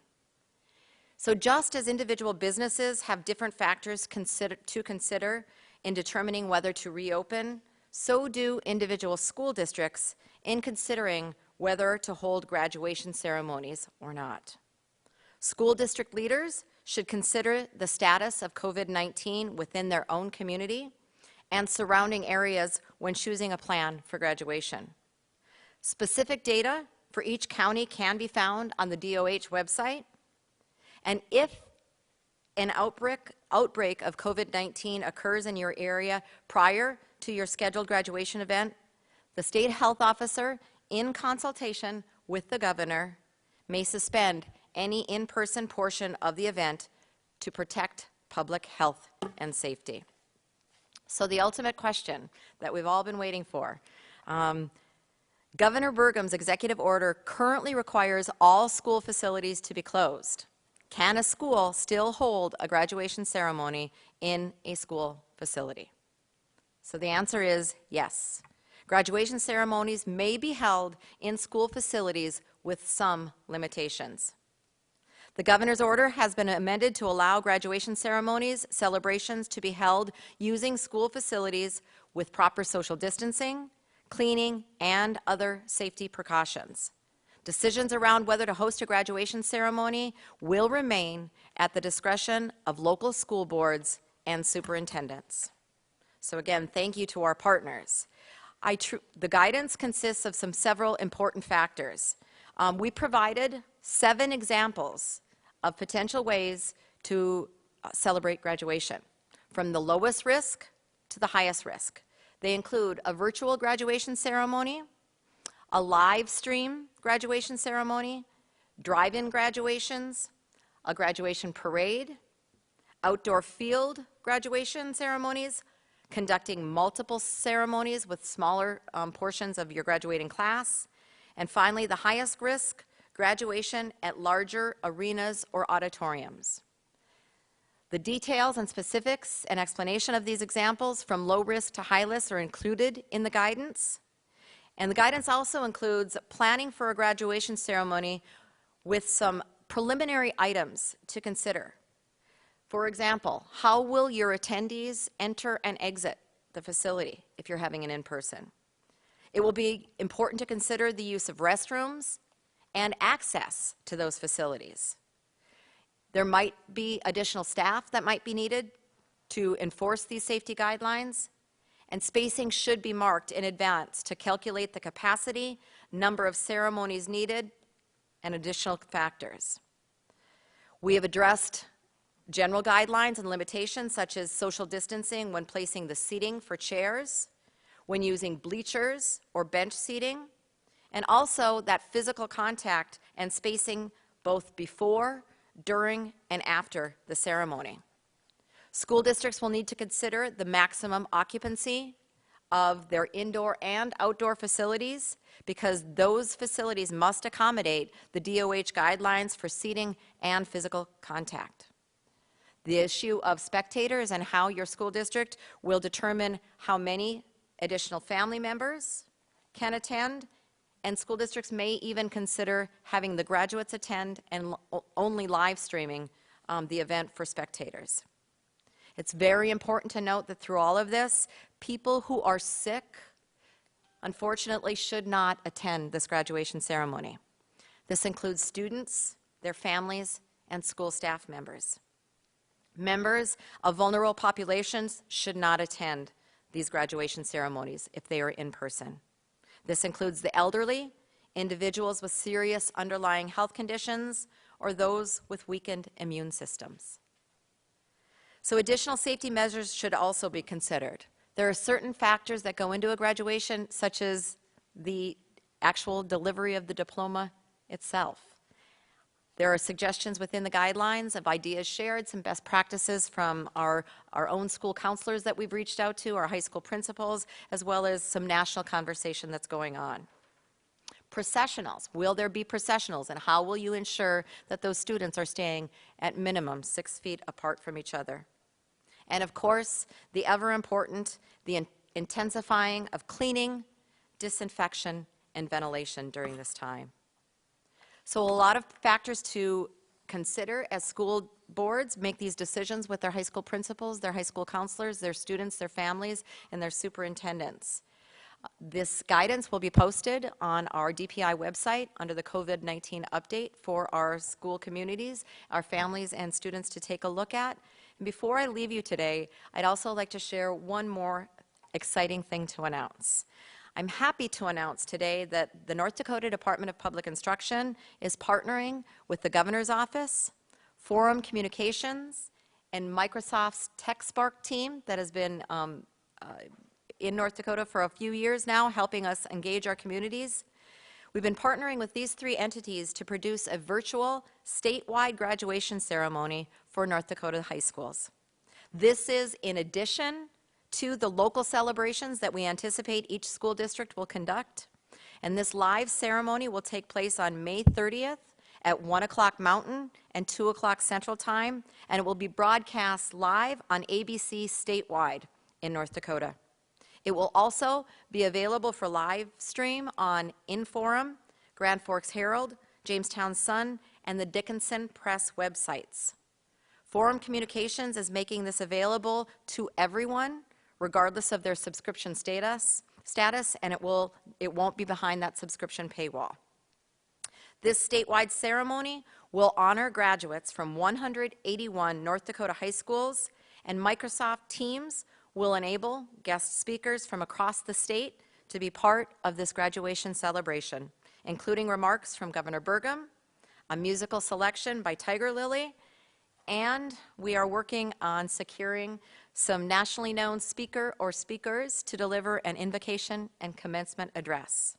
So just as individual businesses have different factors to consider in determining whether to reopen, so do individual school districts in considering whether to hold graduation ceremonies or not. School district leaders should consider the status of COVID-19 within their own community and surrounding areas when choosing a plan for graduation. Specific data for each county can be found on the DOH website, and if an outbreak of COVID-19 occurs in your area prior to your scheduled graduation event, the state health officer, in consultation with the governor, may suspend any in-person portion of the event to protect public health and safety. So the ultimate question that we've all been waiting for, Governor Burgum's executive order currently requires all school facilities to be closed. Can a school still hold a graduation ceremony in a school facility? So the answer is yes. Graduation ceremonies may be held in school facilities with some limitations. The governor's order has been amended to allow graduation ceremonies, celebrations to be held using school facilities with proper social distancing, cleaning, and other safety precautions. Decisions around whether to host a graduation ceremony will remain at the discretion of local school boards and superintendents. So again, thank you to our partners. The guidance consists of several important factors. We provided 7 examples of potential ways to celebrate graduation, from the lowest risk to the highest risk. They include a virtual graduation ceremony, a live stream graduation ceremony, drive-in graduations, a graduation parade, outdoor field graduation ceremonies, conducting multiple ceremonies with smaller portions of your graduating class, and finally, the highest risk, graduation at larger arenas or auditoriums. The details and specifics and explanation of these examples from low risk to high risk are included in the guidance. And the guidance also includes planning for a graduation ceremony with some preliminary items to consider. For example, how will your attendees enter and exit the facility if you're having an in-person? It will be important to consider the use of restrooms and access to those facilities. There might be additional staff that might be needed to enforce these safety guidelines, and spacing should be marked in advance to calculate the capacity, number of ceremonies needed, and additional factors. We have addressed general guidelines and limitations such as social distancing when placing the seating for chairs, when using bleachers or bench seating, and also that physical contact and spacing both before, during, and after the ceremony. School districts will need to consider the maximum occupancy of their indoor and outdoor facilities because those facilities must accommodate the DOH guidelines for seating and physical contact. The issue of spectators and how your school district will determine how many additional family members can attend, and school districts may even consider having the graduates attend and only live streaming the event for spectators. It's very important to note that through all of this, people who are sick, unfortunately, should not attend this graduation ceremony. This includes students, their families, and school staff members. Members of vulnerable populations should not attend these graduation ceremonies if they are in person. This includes the elderly, individuals with serious underlying health conditions, or those with weakened immune systems. So additional safety measures should also be considered. There are certain factors that go into a graduation, such as the actual delivery of the diploma itself. There are suggestions within the guidelines of ideas shared, some best practices from our own school counselors that we've reached out to, our high school principals, as well as some national conversation that's going on. Processionals. Will there be processionals, and how will you ensure that those students are staying at minimum 6 feet apart from each other? And of course, the ever important, the intensifying of cleaning, disinfection, and ventilation during this time. So a lot of factors to consider as school boards make these decisions with their high school principals, their high school counselors, their students, their families, and their superintendents. This guidance will be posted on our DPI website under the COVID-19 update for our school communities, our families and students to take a look at. And before I leave you today, I'd also like to share one more exciting thing to announce. I'm happy to announce today that the North Dakota Department of Public Instruction is partnering with the Governor's Office, Forum Communications, and Microsoft's TechSpark team that has been in North Dakota for a few years now, helping us engage our communities. We've been partnering with these three entities to produce a virtual statewide graduation ceremony for North Dakota high schools. This is in addition to the local celebrations that we anticipate each school district will conduct. And this live ceremony will take place on May 30th at 1 o'clock Mountain and 2 o'clock Central Time, and it will be broadcast live on ABC statewide in North Dakota. It will also be available for live stream on Inforum, Grand Forks Herald, Jamestown Sun, and the Dickinson Press websites. Forum Communications is making this available to everyone, regardless of their subscription status, and it won't be behind that subscription paywall. This statewide ceremony will honor graduates from 181 North Dakota high schools, and Microsoft Teams will enable guest speakers from across the state to be part of this graduation celebration, including remarks from Governor Burgum, a musical selection by Tiger Lily, and we are working on securing some nationally known speaker or speakers to deliver an invocation and commencement address.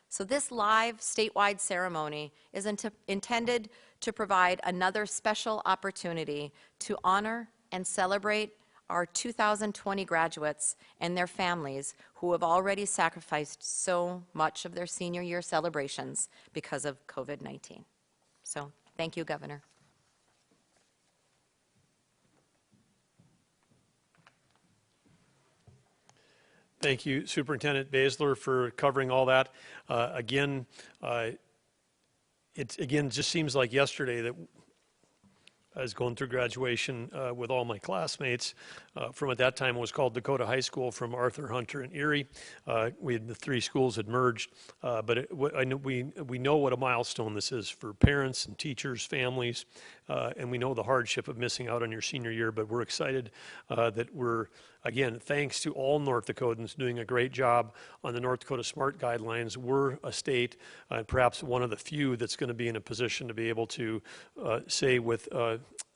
So this live statewide ceremony is intended to provide another special opportunity to honor and celebrate our 2020 graduates and their families who have already sacrificed so much of their senior year celebrations because of COVID-19. So thank you, Governor. Thank you, Superintendent Baszler, for covering all that. It just seems like yesterday that I was going through graduation with all my classmates from at that time it was called Dakota High School, from Arthur, Hunter, and Erie. The three schools had merged, but we know what a milestone this is for parents and teachers, families, and we know the hardship of missing out on your senior year, but we're excited that we're, again, thanks to all North Dakotans doing a great job on the North Dakota SMART guidelines. We're a state, perhaps one of the few, that's going to be in a position to be able to say with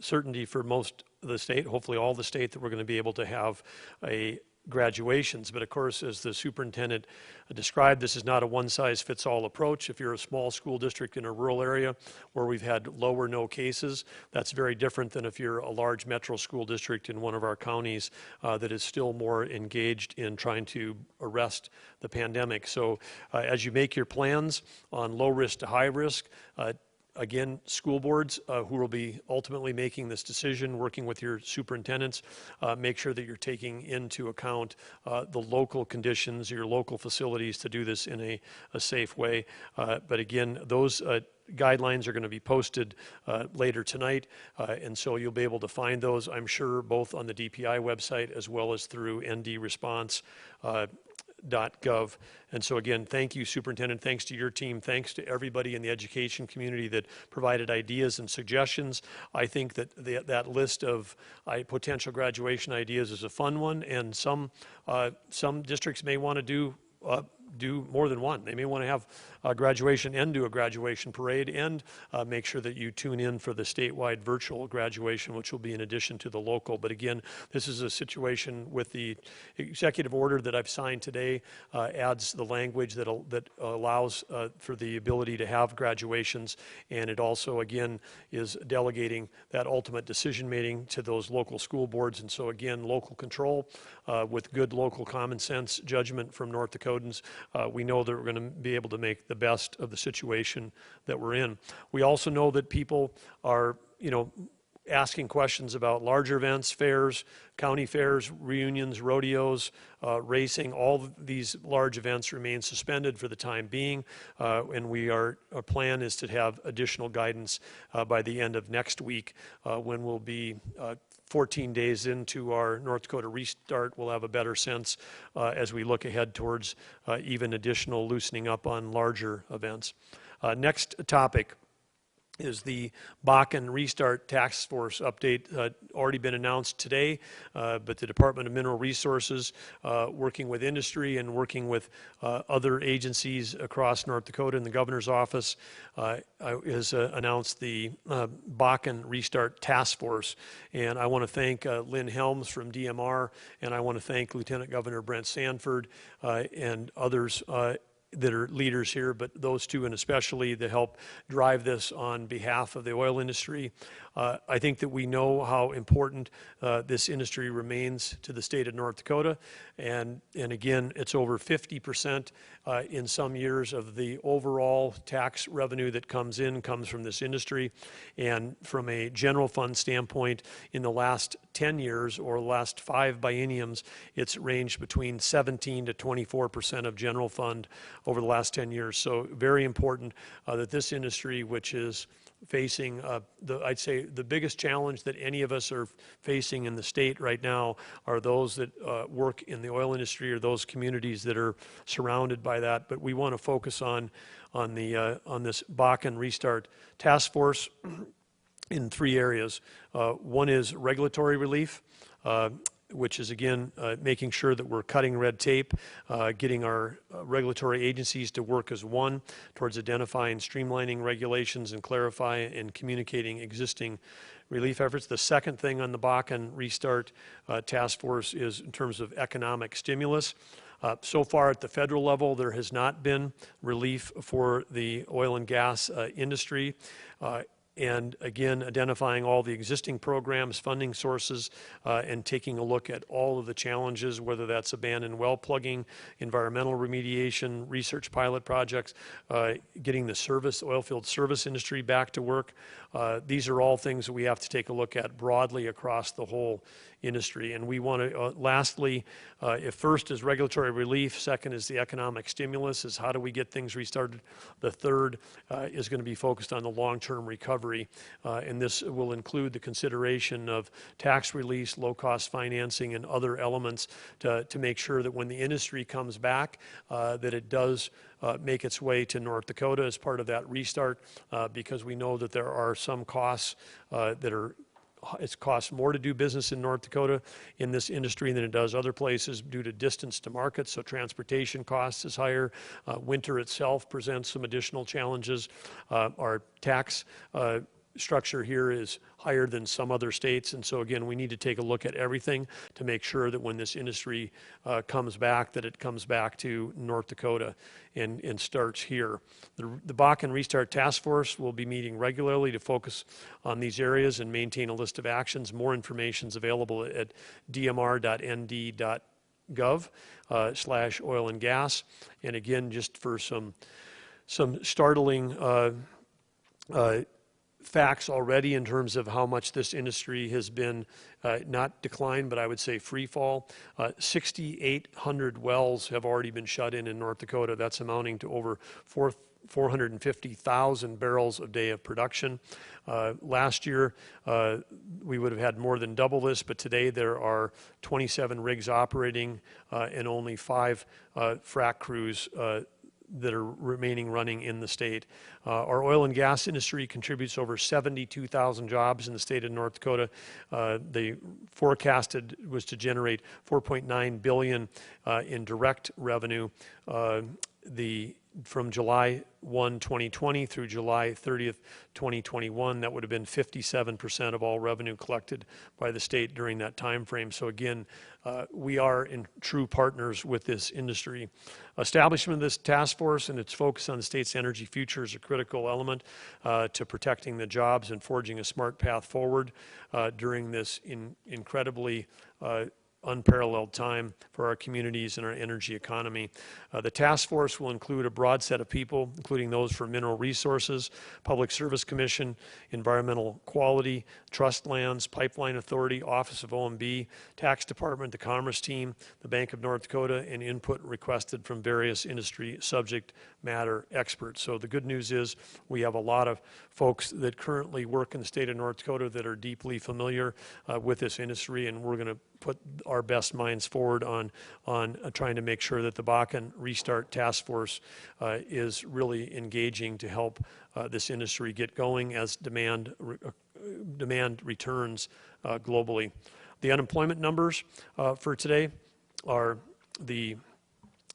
certainty for most of the state, hopefully all the state, that we're going to be able to have a graduations. But of course, as the superintendent described, this is not a one-size-fits-all approach. If you're a small school district in a rural area where we've had low or no cases, that's very different than if you're a large metro school district in one of our counties that is still more engaged in trying to arrest the pandemic. So as you make your plans on low risk to high risk, again, school boards who will be ultimately making this decision, working with your superintendents, make sure that you're taking into account the local conditions, your local facilities, to do this in a safe way. But again, those guidelines are going to be posted later tonight, and so you'll be able to find those, I'm sure, both on the DPI website as well as through ND Response. .gov. And so again, thank you, Superintendent. Thanks to your team. Thanks to everybody in the education community that provided ideas and suggestions. I think that that list of potential graduation ideas is a fun one, and some districts may want to do more than one. They may want to have a graduation and do a graduation parade and make sure that you tune in for the statewide virtual graduation, which will be in addition to the local. But again, this is a situation with the executive order that I've signed today adds the language that allows for the ability to have graduations, and it also again is delegating that ultimate decision making to those local school boards. And so again, local control with good local common sense judgment from North Dakotans. We know that we're going to be able to make the best of the situation that we're in. We also know that people are, asking questions about larger events, fairs, county fairs, reunions, rodeos, racing. All of these large events remain suspended for the time being, and our plan is to have additional guidance by the end of next week when we'll be 14 days into our North Dakota restart. We'll have a better sense as we look ahead towards even additional loosening up on larger events. Next topic is the Bakken Restart Task Force update. Already been announced today, but the Department of Mineral Resources, working with industry and working with other agencies across North Dakota and the governor's office, has announced the Bakken Restart Task Force. And I want to thank Lynn Helms from DMR, and I want to thank Lieutenant Governor Brent Sanford and others that are leaders here, but those two and especially that help drive this on behalf of the oil industry. I think that we know how important this industry remains to the state of North Dakota, and again, it's over 50% in some years of the overall tax revenue that comes from this industry. And from a general fund standpoint, in the last 10 years or last 5 bienniums, it's ranged between 17 to 24% of general fund over the last 10 years. So very important that this industry, which is facing, I'd say the biggest challenge that any of us are facing in the state right now are those that work in the oil industry or those communities that are surrounded by that. But we want to focus on this Bakken Restart Task Force in 3 areas. One is regulatory relief, which is, again, making sure that we're cutting red tape, getting our regulatory agencies to work as one towards identifying, streamlining regulations and clarifying and communicating existing relief efforts. The second thing on the Bakken Restart Task Force is in terms of economic stimulus. So far at the federal level, there has not been relief for the oil and gas industry. And again, identifying all the existing programs, funding sources, and taking a look at all of the challenges, whether that's abandoned well plugging, environmental remediation, research pilot projects, getting the oil field service industry back to work. These are all things that we have to take a look at broadly across the whole industry. And we want to, lastly, if first is regulatory relief, second is the economic stimulus, is how do we get things restarted. The third is going to be focused on the long-term recovery. And this will include the consideration of tax release, low-cost financing, and other elements to make sure that when the industry comes back, that it does make its way to North Dakota as part of that restart, because we know that there are some costs it costs more to do business in North Dakota in this industry than it does other places due to distance to market, so transportation costs is higher. Winter itself presents some additional challenges. Our tax structure here is higher than some other states, and so again, we need to take a look at everything to make sure that when this industry comes back, that it comes back to North Dakota and starts here. The Bakken Restart Task Force will be meeting regularly to focus on these areas and maintain a list of actions. More information is available at dmr.nd.gov/oil and gas. And again, just for some startling facts already in terms of how much this industry has been not declined, but I would say free fall. 6,800 wells have already been shut in North Dakota. That's amounting to over 450,000 barrels a day of production. Last year, we would have had more than double this, but today there are 27 rigs operating and only 5 frac crews that are remaining running in the state. Our oil and gas industry contributes over 72,000 jobs in the state of North Dakota. The forecasted was to generate $4.9 billion in direct revenue. From July 1, 2020 through July 30th, 2021, that would have been 57% of all revenue collected by the state during that time frame. So again, we are in true partners with this industry. Establishment of this task force and its focus on the state's energy future is a critical element to protecting the jobs and forging a smart path forward during this incredibly unparalleled time for our communities and our energy economy. The task force will include a broad set of people, including those from Mineral Resources, Public Service Commission, Environmental Quality, Trust Lands, Pipeline Authority, Office of OMB, Tax Department, the Commerce Team, the Bank of North Dakota, and input requested from various industry subject matter experts. So the good news is we have a lot of folks that currently work in the state of North Dakota that are deeply familiar with this industry, and we're going to put our best minds forward on trying to make sure that the Bakken Restart Task Force is really engaging to help this industry get going as demand returns globally. The unemployment numbers for today are the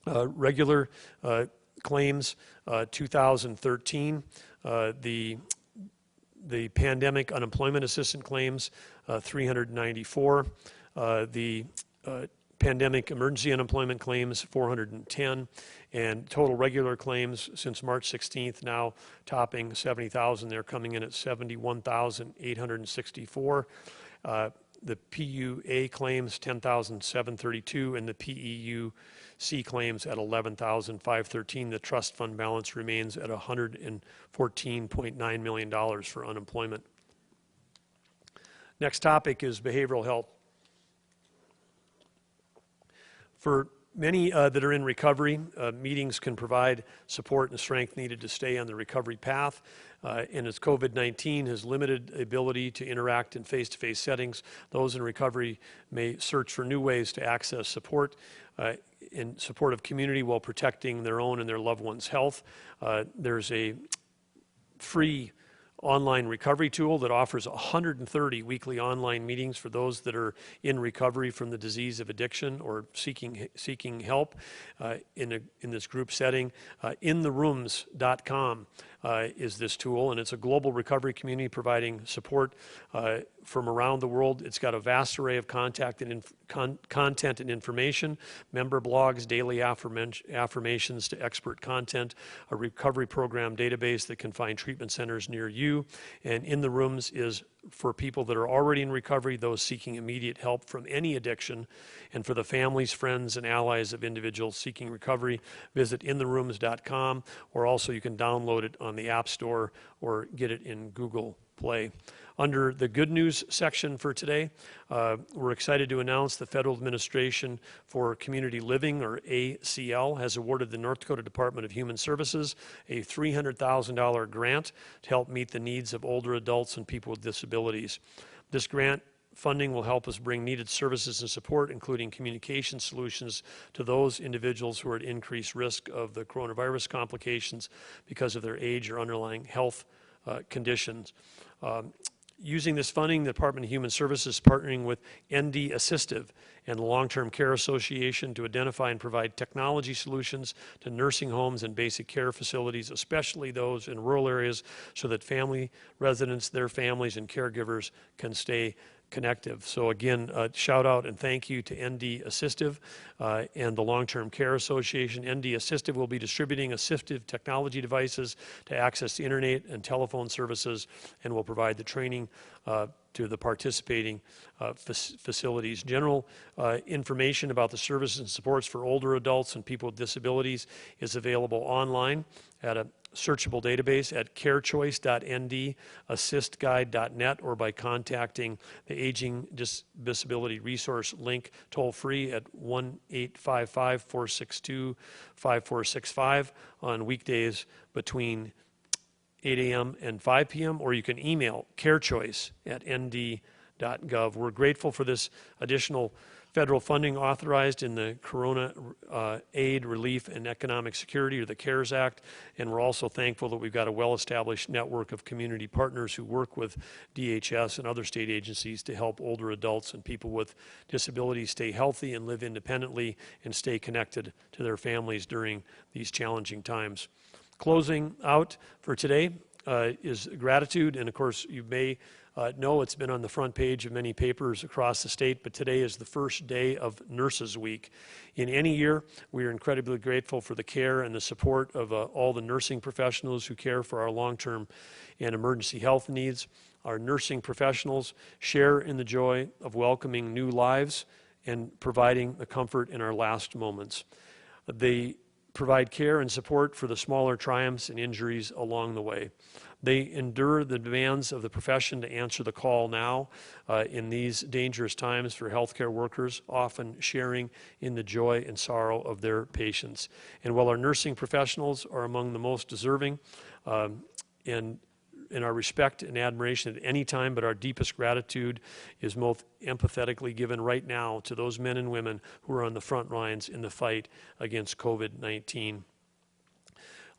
regular claims 2013, the pandemic unemployment assistance claims 394, the pandemic emergency unemployment claims 410, and total regular claims since March 16th now topping 70,000. They're coming in at 71,864. The PUA claims 10,732, and the PEUC claims at 11,513. The trust fund balance remains at $114.9 million for unemployment. Next topic is behavioral health. For many that are in recovery, meetings can provide support and strength needed to stay on the recovery path. And as COVID-19 has limited the ability to interact in face-to-face settings, those in recovery may search for new ways to access support in support of community while protecting their own and their loved ones' health. There's a free online recovery tool that offers 130 weekly online meetings for those that are in recovery from the disease of addiction or seeking help in this group setting. InTheRooms.com is this tool, and it's a global recovery community providing support from around the world. It's got a vast array of content and information, member blogs, daily affirmations to expert content, a recovery program database that can find treatment centers near you, and In the Rooms is for people that are already in recovery, those seeking immediate help from any addiction, and for the families, friends, and allies of individuals seeking recovery, visit intherooms.com, or also you can download it on the App Store or get it in Google Play. Under the good news section for today, we're excited to announce the Federal Administration for Community Living, or ACL, has awarded the North Dakota Department of Human Services a $300,000 grant to help meet the needs of older adults and people with disabilities. This grant funding will help us bring needed services and support, including communication solutions, to those individuals who are at increased risk of the coronavirus complications because of their age or underlying health conditions. Using this funding, the Department of Human Services is partnering with ND Assistive and the Long-Term Care Association to identify and provide technology solutions to nursing homes and basic care facilities, especially those in rural areas, so that family residents, their families, and caregivers can stay connective. So again, shout out and thank you to ND Assistive and the Long-Term Care Association. ND Assistive will be distributing assistive technology devices to access the internet and telephone services, and will provide the training to the participating facilities. General information about the services and supports for older adults and people with disabilities is available online at a searchable database at carechoice.nd, assistguide.net, or by contacting the Aging Disability Resource link toll free at 1-855-462-5465 on weekdays between 8 a.m. and 5 p.m., or you can email carechoice@nd.gov. We're grateful for this additional federal funding authorized in the Corona Aid, Relief, and Economic Security, or the CARES Act, and we're also thankful that we've got a well-established network of community partners who work with DHS and other state agencies to help older adults and people with disabilities stay healthy and live independently and stay connected to their families during these challenging times. Closing out for today is gratitude, and of course you may know it's been on the front page of many papers across the state, but today is the first day of Nurses Week. In any year, we are incredibly grateful for the care and the support of all the nursing professionals who care for our long-term and emergency health needs. Our nursing professionals share in the joy of welcoming new lives and providing the comfort in our last moments. They provide care and support for the smaller triumphs and injuries along the way. They endure the demands of the profession to answer the call now in these dangerous times for healthcare workers, often sharing in the joy and sorrow of their patients. And while our nursing professionals are among the most deserving in our respect and admiration at any time, but our deepest gratitude is most empathetically given right now to those men and women who are on the front lines in the fight against COVID-19.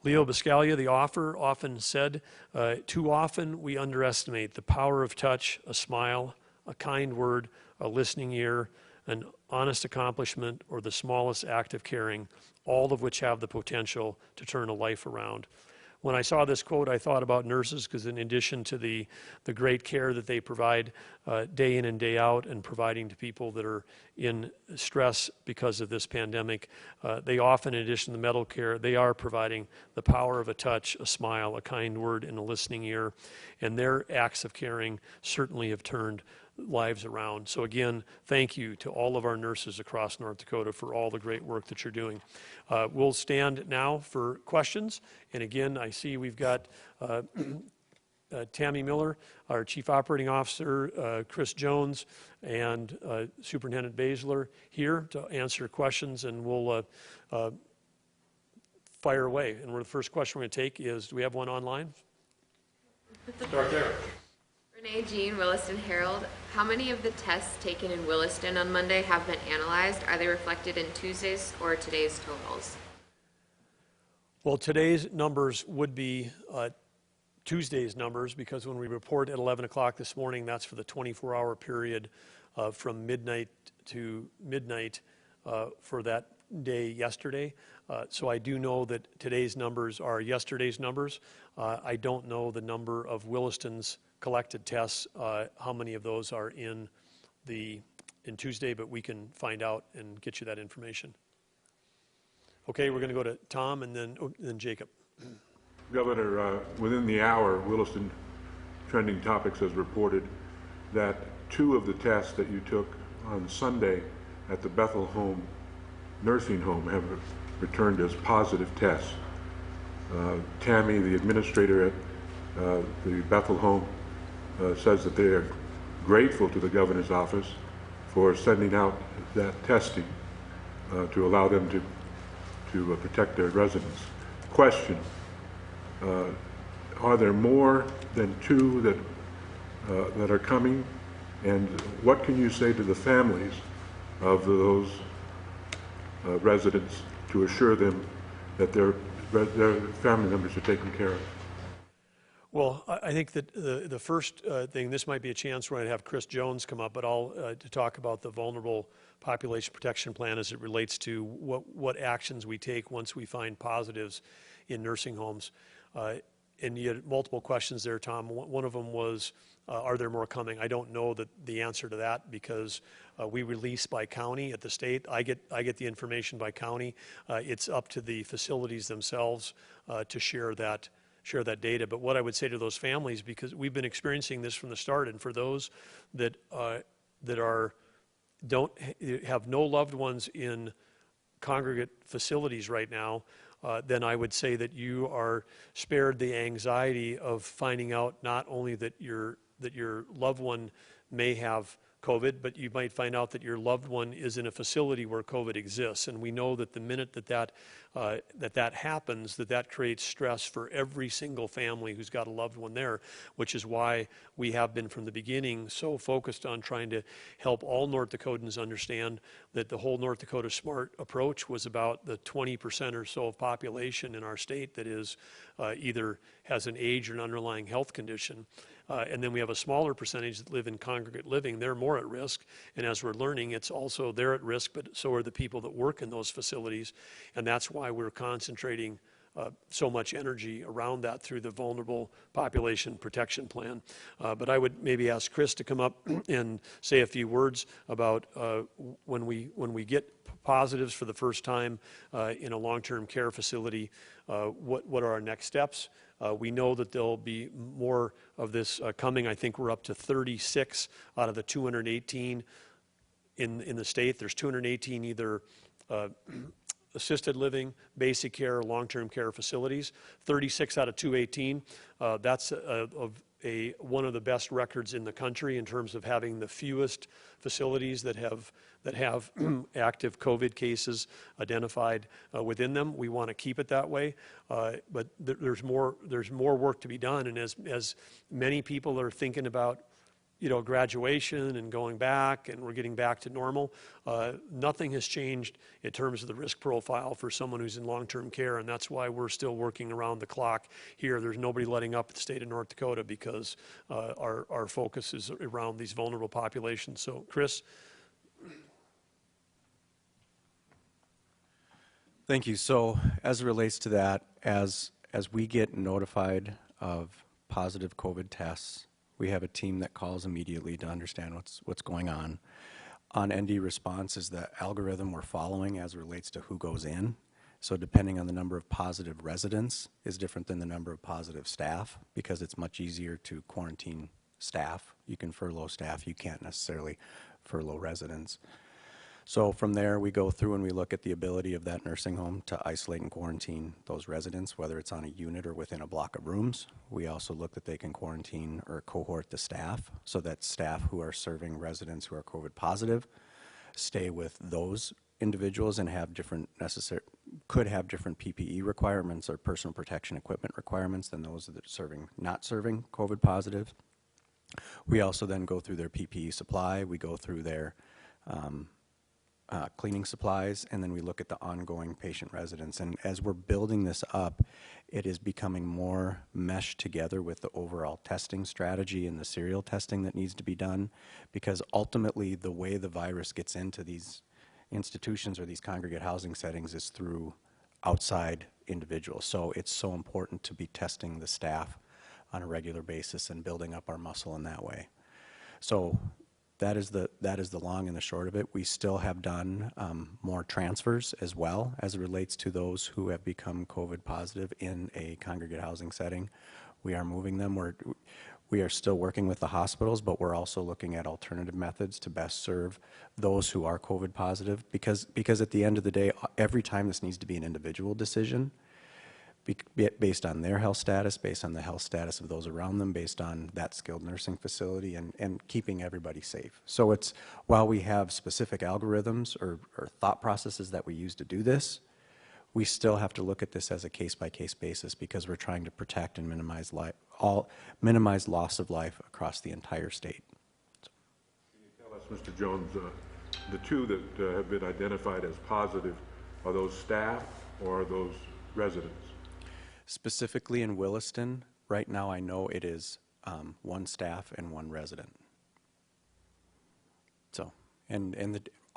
Leo Buscaglia, the author, often said, too often we underestimate the power of touch, a smile, a kind word, a listening ear, an honest accomplishment, or the smallest act of caring, all of which have the potential to turn a life around. When I saw this quote, I thought about nurses, because in addition to the great care that they provide day in and day out and providing to people that are in stress because of this pandemic, they often, in addition to the medical care, they are providing the power of a touch, a smile, a kind word, and a listening ear. And their acts of caring certainly have turned lives around. So again, thank you to all of our nurses across North Dakota for all the great work that you're doing. We'll stand now for questions. And again, I see we've got Tammy Miller, our Chief Operating Officer, Chris Jones, and Superintendent Baszler here to answer questions, and we'll fire away. And the first question we're going to take is, do we have one online? Start there. Renee Jean, Williston Herald. How many of the tests taken in Williston on Monday have been analyzed? Are they reflected in Tuesday's or today's totals? Well, today's numbers would be Tuesday's numbers, because when we report at 11 o'clock this morning, that's for the 24-hour period from midnight to midnight for that day yesterday. So I do know that today's numbers are yesterday's numbers. I don't know the number of Williston's collected tests, how many of those are in Tuesday, but we can find out and get you that information. Okay, we're going to go to Tom and then Jacob. Governor, within the hour, Williston Trending Topics has reported that 2 of the tests that you took on Sunday at the Bethel Home nursing home have returned as positive tests. Tammy, the administrator at the Bethel Home, says that they are grateful to the governor's office for sending out that testing to allow them to protect their residents. Question, are there more than 2 that are coming? And what can you say to the families of those residents to assure them that their family members are taken care of? Well, I think that the first thing, this might be a chance where I'd have Chris Jones come up, but to talk about the Vulnerable Population Protection Plan as it relates to what actions we take once we find positives in nursing homes. And you had multiple questions there, Tom. One of them was, are there more coming? I don't know the answer to that, because we release by county at the state. I get the information by county. It's up to the facilities themselves to share that data. But what I would say to those families, because we've been experiencing this from the start, and for those that don't have no loved ones in congregate facilities right now, then I would say that you are spared the anxiety of finding out not only that your loved one may have COVID, but you might find out that your loved one is in a facility where COVID exists. And we know that the minute that happens, that creates stress for every single family who's got a loved one there, which is why we have been from the beginning so focused on trying to help all North Dakotans understand that the whole North Dakota Smart approach was about the 20% or so of population in our state that is either has an age or an underlying health condition. And then we have a smaller percentage that live in congregate living. They're more at risk. And as we're learning, it's also they're at risk, but so are the people that work in those facilities. And that's why we're concentrating so much energy around that through the Vulnerable Population Protection Plan. But I would maybe ask Chris to come up and say a few words about when we get positives for the first time in a long-term care facility, what are our next steps? We know that there'll be more of this coming. I think we're up to 36 out of the 218 in the state. There's 218 either assisted living, basic care, or long-term care facilities. 36 out of 218. That's one of the best records in the country in terms of having the fewest facilities that have active COVID cases identified within them. We want to keep it that way, but there's more work to be done. And as many people are thinking about graduation and going back, and we're getting back to normal, nothing has changed in terms of the risk profile for someone who's in long-term care, and that's why we're still working around the clock here. There's nobody letting up the state of North Dakota because our focus is around these vulnerable populations. So, Chris? Thank you. So, as it relates to that, as we get notified of positive COVID tests, we have a team that calls immediately to understand what's going on. On ND response is the algorithm we're following as it relates to who goes in. So depending on the number of positive residents is different than the number of positive staff, because it's much easier to quarantine staff. You can furlough staff, you can't necessarily furlough residents. So from there, we go through and we look at the ability of that nursing home to isolate and quarantine those residents, whether it's on a unit or within a block of rooms. We also look that they can quarantine or cohort the staff, so that staff who are serving residents who are COVID positive stay with those individuals and have could have different PPE requirements or personal protection equipment requirements than those that are not serving COVID positive. We also then go through their PPE supply. We go through their cleaning supplies, and then we look at the ongoing patient residents. And as we're building this up, it is becoming more meshed together with the overall testing strategy and the serial testing that needs to be done, because ultimately the way the virus gets into these institutions or these congregate housing settings is through outside individuals. So it's so important to be testing the staff on a regular basis and building up our muscle in that way. So that is the long and the short of it. We still have done more transfers as well as it relates to those who have become COVID positive in a congregate housing setting. We are moving them. We are still working with the hospitals, but we're also looking at alternative methods to best serve those who are COVID positive, because at the end of the day, every time this needs to be an individual decision based on their health status, based on the health status of those around them, based on that skilled nursing facility, and keeping everybody safe. So it's, while we have specific algorithms or thought processes that we use to do this, we still have to look at this as a case-by-case basis, because we're trying to protect and minimize loss of life across the entire state. Can you tell us, Mr. Jones, the two that have been identified as positive, are those staff or are those residents? Specifically in Williston, right now I know it is one staff and one resident. So,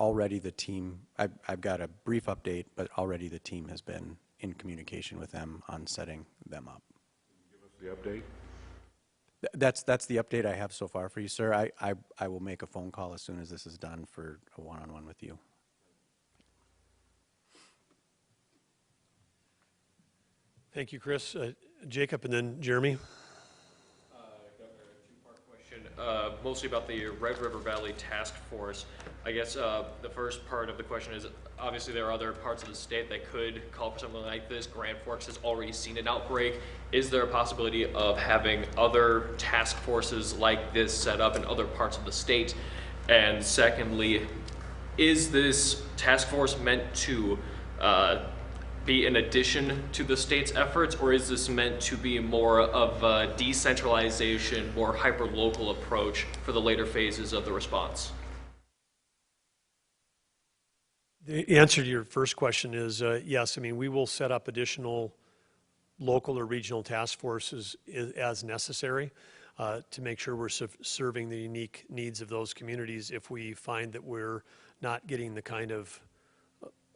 already the team, I've got a brief update, but already the team has been in communication with them on setting them up. Can you give us the update? That's the update I have so far for you, sir. I will make a phone call as soon as this is done for a one-on-one with you. Thank you, Chris. Jacob, and then Jeremy. Governor, a two-part question. mostly about the Red River Valley Task Force. I guess the first part of the question is, obviously there are other parts of the state that could call for something like this. Grand Forks has already seen an outbreak. Is there a possibility of having other task forces like this set up in other parts of the state? And secondly, is this task force meant to be in addition to the state's efforts, or is this meant to be more of a decentralization, more hyper-local approach for the later phases of the response? The answer to your first question is yes. I mean, we will set up additional local or regional task forces as necessary to make sure we're serving the unique needs of those communities if we find that we're not getting the kind of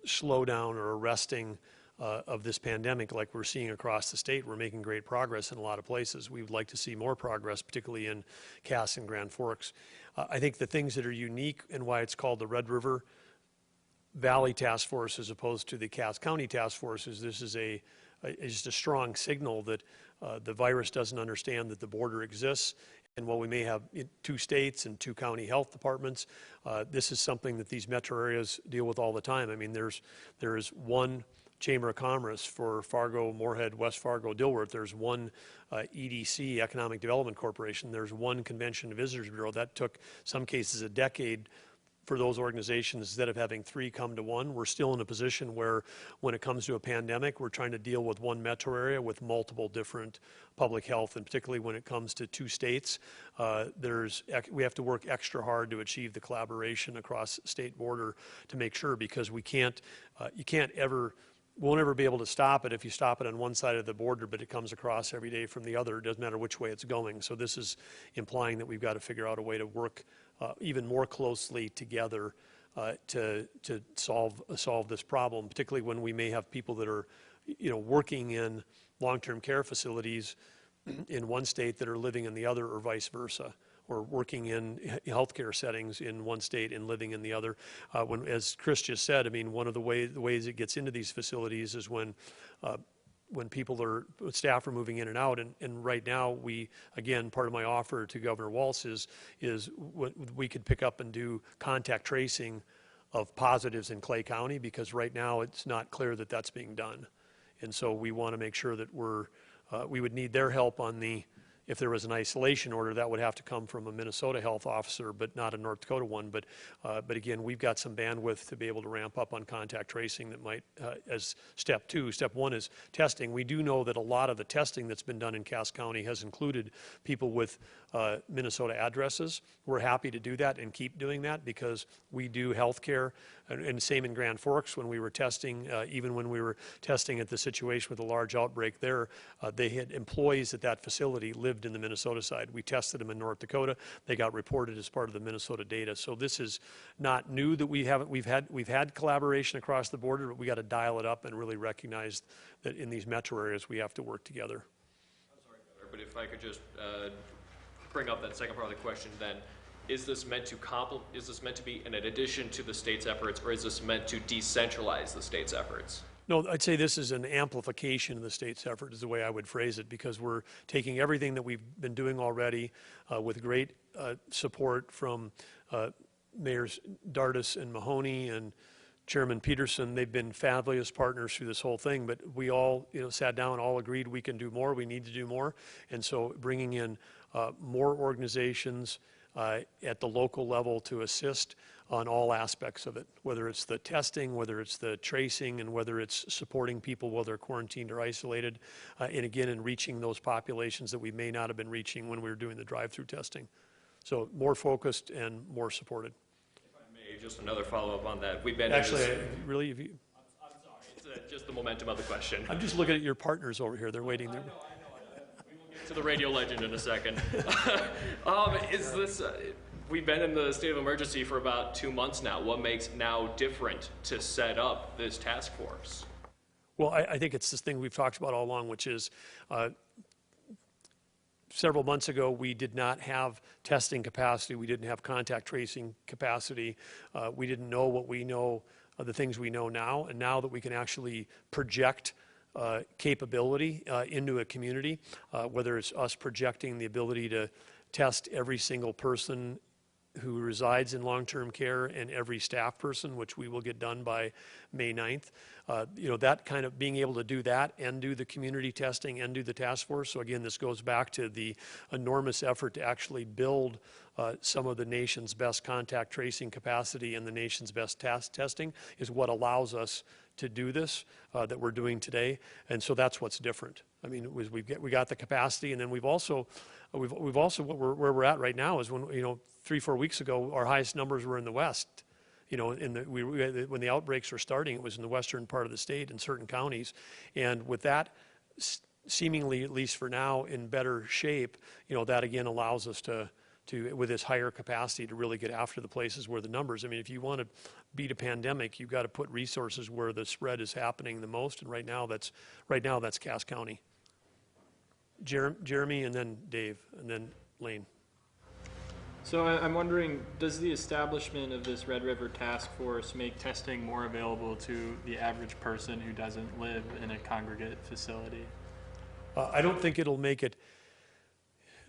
slowdown or arresting of this pandemic like we're seeing across the state. We're making great progress in a lot of places. We would like to see more progress, particularly in Cass and Grand Forks. I think the things that are unique and why it's called the Red River Valley Task Force as opposed to the Cass County Task Force is this is just a strong signal that the virus doesn't understand that the border exists. And while we may have 2 states and 2 county health departments, this is something that these metro areas deal with all the time. I mean, there is one Chamber of Commerce for Fargo, Moorhead, West Fargo, Dilworth. There's one EDC, Economic Development Corporation. There's one Convention and Visitors Bureau. That took some cases a decade for those organizations. Instead of having 3 come to one. We're still in a position where when it comes to a pandemic, we're trying to deal with one metro area with multiple different public health, and particularly when it comes to 2 states, we have to work extra hard to achieve the collaboration across state border to make sure, because we can't, we'll never be able to stop it if you stop it on one side of the border, but it comes across every day from the other. It doesn't matter which way it's going. So this is implying that we've got to figure out a way to work even more closely together to solve this problem, particularly when we may have people that are, working in long-term care facilities in one state that are living in the other, or vice versa, or working in healthcare settings in one state and living in the other. As Chris just said, I mean, one of the ways it gets into these facilities is when staff are moving in and out, and right now again, part of my offer to Governor Walz is we could pick up and do contact tracing of positives in Clay County, because right now it's not clear that that's being done. And so we want to make sure that we would need their help on if there was an isolation order, that would have to come from a Minnesota health officer, but not a North Dakota one. But again, we've got some bandwidth to be able to ramp up on contact tracing that might, as step 2. Step 1 is testing. We do know that a lot of the testing that's been done in Cass County has included people with Minnesota addresses. We're happy to do that and keep doing that, because we do healthcare, and same in Grand Forks when we were testing, even when we were testing at the situation with a large outbreak there, they had employees at that facility lived in the Minnesota side. We tested them in North Dakota. They got reported as part of the Minnesota data. So this is not new that we've had collaboration across the border, but we got to dial it up and really recognize that in these metro areas we have to work together. I'm sorry, Governor, but if I could just bring up that second part of the question then. Is this meant to be in addition to the state's efforts, or is this meant to decentralize the state's efforts? No, I'd say this is an amplification of the state's effort, is the way I would phrase it, because we're taking everything that we've been doing already with great support from Mayors Dardis and Mahoney and Chairman Peterson. They've been fabulous partners through this whole thing, but we all sat down and all agreed we can do more, we need to do more. And so bringing in more organizations at the local level to assist on all aspects of it, whether it's the testing, whether it's the tracing, and whether it's supporting people while they're quarantined or isolated, and again, in reaching those populations that we may not have been reaching when we were doing the drive-through testing. So more focused and more supported. If I may, just another follow-up on that. We've been actually, I'm really, sorry, it's just the momentum of the question. I'm just looking at your partners over here. They're waiting there. I know. We will get to the radio legend in a second. We've been in the state of emergency for about 2 months now. What makes now different to set up this task force? Well, I think it's this thing we've talked about all along, which is several months ago, we did not have testing capacity. We didn't have contact tracing capacity. We didn't know what we know, the things we know now. And now that we can actually project capability into a community, whether it's us projecting the ability to test every single person who resides in long-term care and every staff person, which we will get done by May 9th. That kind of being able to do that and do the community testing and do the task force. So again, this goes back to the enormous effort to actually build some of the nation's best contact tracing capacity and the nation's best testing is what allows us to do this that we're doing today. And so that's what's different. I mean, we got the capacity, and then we've also where we're at right now is when 3-4 weeks ago our highest numbers were in the West. When the outbreaks were starting, it was in the western part of the state in certain counties, and with that seemingly, at least for now, in better shape, that again allows us to with this higher capacity to really get after the places where the numbers. I mean, if you want to beat a pandemic, you've got to put resources where the spread is happening the most, and right now that's Cass County. Jeremy, and then Dave, and then Lane. So I'm wondering, does the establishment of this Red River Task Force make testing more available to the average person who doesn't live in a congregate facility? I don't think it'll make it.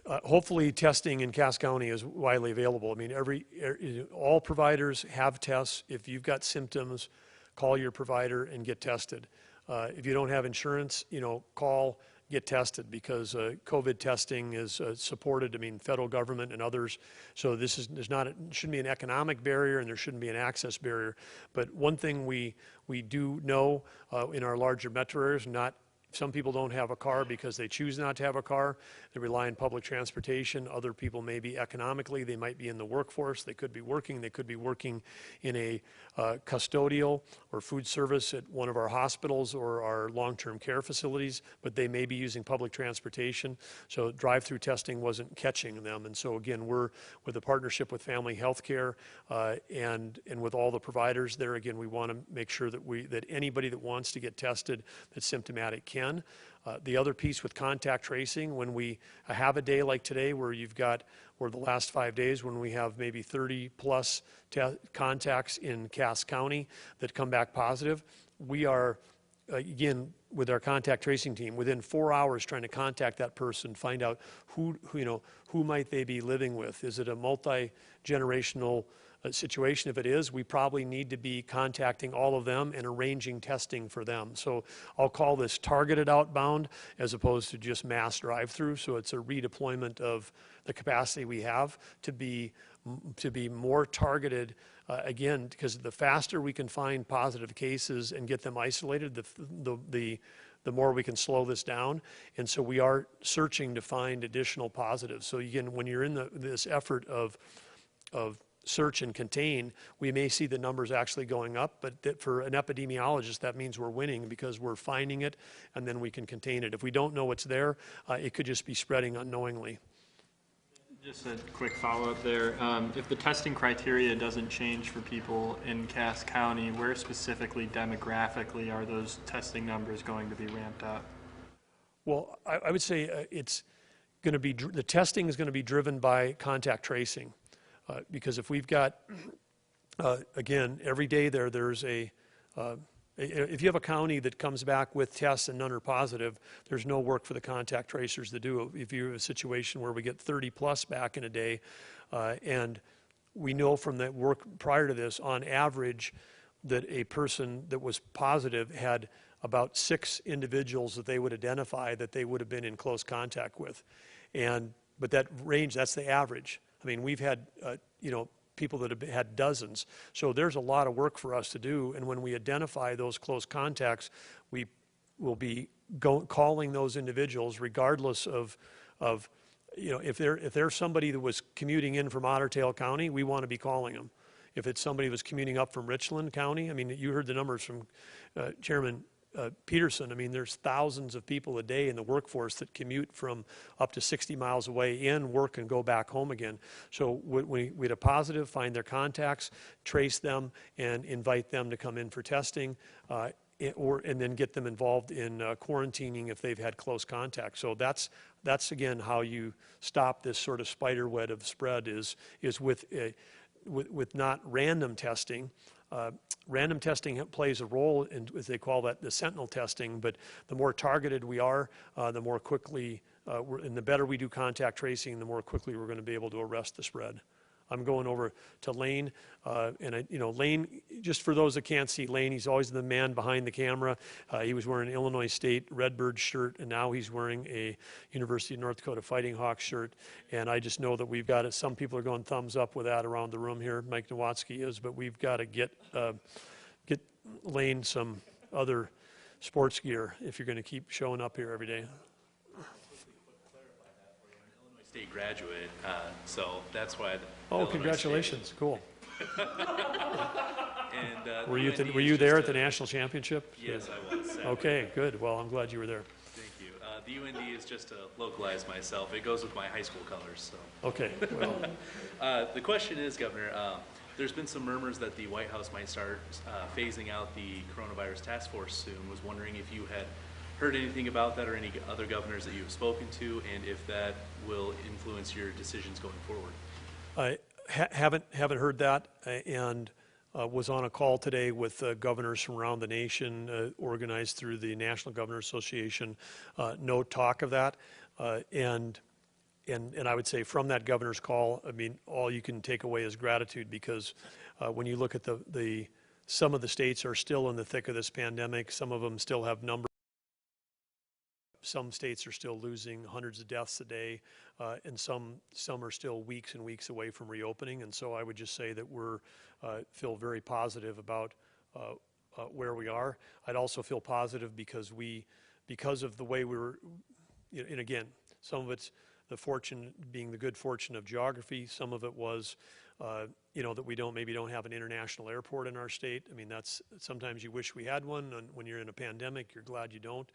Hopefully, testing in Cass County is widely available. I mean, all providers have tests. If you've got symptoms, call your provider and get tested. If you don't have insurance, call, get tested, because COVID testing is supported. I mean, federal government and others. So it shouldn't be an economic barrier, and there shouldn't be an access barrier. But one thing we do know in our larger metro areas, some people don't have a car because they choose not to have a car. They rely on public transportation. Other people may be economically, they might be in the workforce. They could be working in a custodial or food service at one of our hospitals or our long-term care facilities, but they may be using public transportation. So drive-through testing wasn't catching them. And so again, we're with a partnership with Family Health Care and with all the providers there. Again, we want to make sure that anybody that wants to get tested that's symptomatic can. The other piece with contact tracing, when we have a day like today where the last 5 days when we have maybe 30 plus contacts in Cass County that come back positive, we are, again, with our contact tracing team, within 4 hours trying to contact that person, find out who might they be living with. Is it a multi-generational situation? If it is, we probably need to be contacting all of them and arranging testing for them. So I'll call this targeted outbound as opposed to just mass drive-through. So it's a redeployment of the capacity we have to be more targeted. Again, because the faster we can find positive cases and get them isolated, the more we can slow this down. And so we are searching to find additional positives. So again, when you're in this effort of search and contain, we may see the numbers actually going up, but for an epidemiologist, that means we're winning because we're finding it and then we can contain it. If we don't know what's there, it could just be spreading unknowingly. Just a quick follow-up there. If the testing criteria doesn't change for people in Cass County, where specifically demographically are those testing numbers going to be ramped up? Well, I would say it's going to be, the testing is going to be driven by contact tracing. Because if we've got, again, every day there's if you have a county that comes back with tests and none are positive, there's no work for the contact tracers to do. If you have a situation where we get 30 plus back in a day, and we know from that work prior to this, on average, that a person that was positive had about 6 individuals that they would identify that they would have been in close contact with. But that range, that's the average. I mean, we've had, people that have had dozens. So there's a lot of work for us to do. And when we identify those close contacts, we will be calling those individuals regardless of if there's somebody that was commuting in from Otter Tail County, we want to be calling them. If it's somebody who was commuting up from Richland County, I mean, you heard the numbers from Chairman Peterson. I mean, there's thousands of people a day in the workforce that commute from up to 60 miles away in, work, and go back home again. So we had a positive, find their contacts, trace them, and invite them to come in for testing, and then get them involved in quarantining if they've had close contact. So that's again how you stop this sort of spider web of spread is with not random testing. Random testing plays a role in, as they call that, the sentinel testing, but the more targeted we are, the more quickly and the better we do contact tracing, the more quickly we're going to be able to arrest the spread. I'm going over to Lane, Lane, just for those that can't see Lane, he's always the man behind the camera. He was wearing an Illinois State Redbird shirt, and now he's wearing a University of North Dakota Fighting Hawks shirt. And I just know that we've got it. Some people are going thumbs up with that around the room here. Mike Nowatzki is, but we've got to get Lane some other sports gear if you're going to keep showing up here every day. State graduate, so that's why. Oh, congratulations! Cool. And were you there at the national championship? Yes, I was. Sadly. Okay, good. Well, I'm glad you were there. Thank you. The UND is just to localize myself. It goes with my high school colors. So. Okay. Well. The question is, Governor. There's been some murmurs that the White House might start phasing out the coronavirus task force soon. Was wondering if you had heard anything about that, or any other governors that you've spoken to, and if that will influence your decisions going forward. I haven't heard that, and was on a call today with governors from around the nation, organized through the National Governors Association. No talk of that, and I would say from that governor's call, I mean, all you can take away is gratitude, because when you look at some of the states are still in the thick of this pandemic. Some of them still have numbers. Some states are still losing hundreds of deaths a day, and some are still weeks and weeks away from reopening. And so I would just say that feel very positive about where we are. I'd also feel positive because of the way we were, and again, some of it's the fortune being the good fortune of geography. Some of it was, that we maybe don't have an international airport in our state. I mean, that's sometimes you wish we had one. And when you're in a pandemic, you're glad you don't.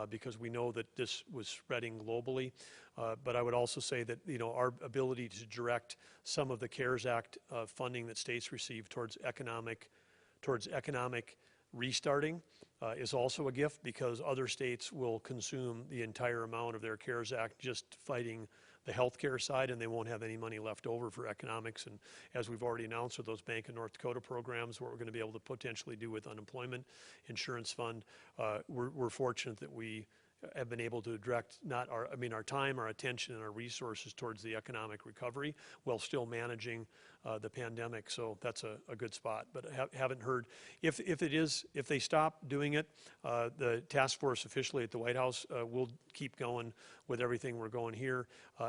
Because we know that this was spreading globally. But I would also say that our ability to direct some of the CARES Act funding that states receive towards economic restarting is also a gift, because other states will consume the entire amount of their CARES Act just fighting the healthcare side, and they won't have any money left over for economics. And as we've already announced with those Bank of North Dakota programs, what we're going to be able to potentially do with unemployment insurance fund, we're fortunate that we have been able to direct our time, our attention, and our resources towards the economic recovery while still managing the pandemic. So that's a good spot. But I haven't heard if they stop doing it, the task force officially at the White House will keep going with everything we're going here,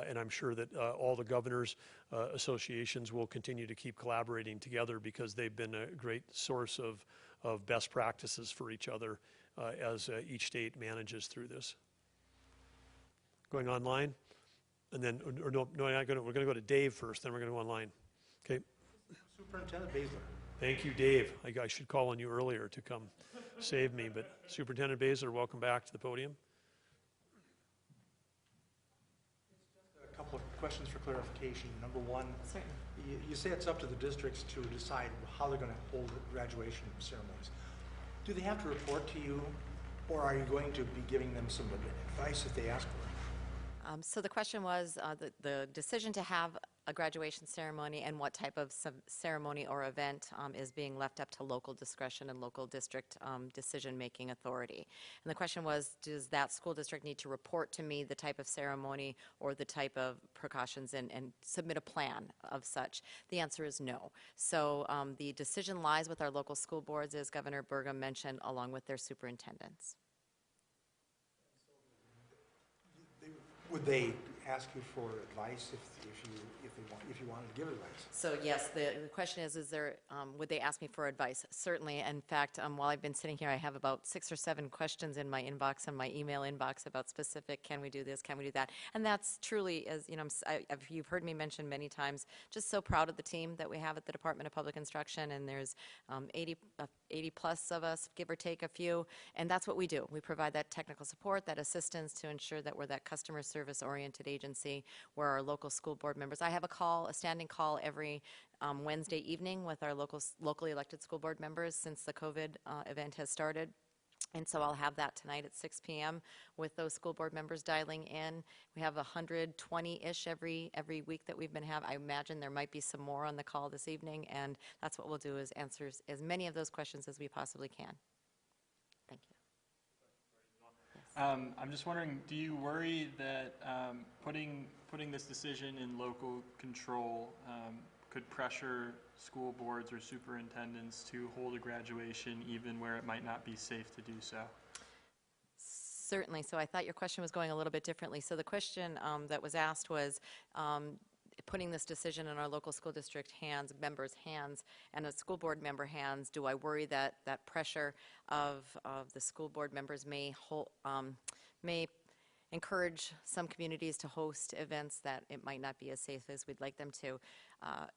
and I'm sure that all the governors associations will continue to keep collaborating together, because they've been a great source of best practices for each other as each state manages through this. Going online, and then, we're going to go to Dave first, then we're going to go online. Okay. Superintendent Basler. Thank you, Dave. I should call on you earlier to come save me, but Superintendent Basler, welcome back to the podium. A couple of questions for clarification. Number one, Certainly. you say it's up to the districts to decide how they're going to hold graduation ceremonies. Do they have to report to you, or are you going to be giving them some advice if they ask for it? So the question was the decision to have a graduation ceremony and what type of ceremony or event is being left up to local discretion and local district decision-making authority. And the question was, does that school district need to report to me the type of ceremony or the type of precautions and submit a plan of such? The answer is no. So the decision lies with our local school boards, as Governor Burgum mentioned, along with their superintendents. Would they ask you for advice if you wanted to give advice? So yes, the question is there, would they ask me for advice? Certainly. In fact, while I've been sitting here, I have about 6 or 7 questions in my inbox and my email inbox about specific, can we do this, can we do that? And that's truly, as you know, you've heard me mention many times, just so proud of the team that we have at the Department of Public Instruction, and there's 80 plus of us, give or take a few, and that's what we do. We provide that technical support, that assistance to ensure that we're that customer service-oriented agency where our local school board members, I have a standing call every Wednesday evening with our locally elected school board members since the COVID event has started. And so I'll have that tonight at 6 p.m. with those school board members dialing in. We have 120-ish every week that we've been having. I imagine there might be some more on the call this evening, and that's what we'll do, is answer as many of those questions as we possibly can. Thank you. Yes. I'm just wondering, do you worry that putting this decision in local control could pressure school boards or superintendents to hold a graduation even where it might not be safe to do so? Certainly. So I thought your question was going a little bit differently. So the question that was asked was putting this decision in our local school district members' hands, and a school board member hands. Do I worry that that pressure of the school board members may encourage some communities to host events that it might not be as safe as we'd like them to?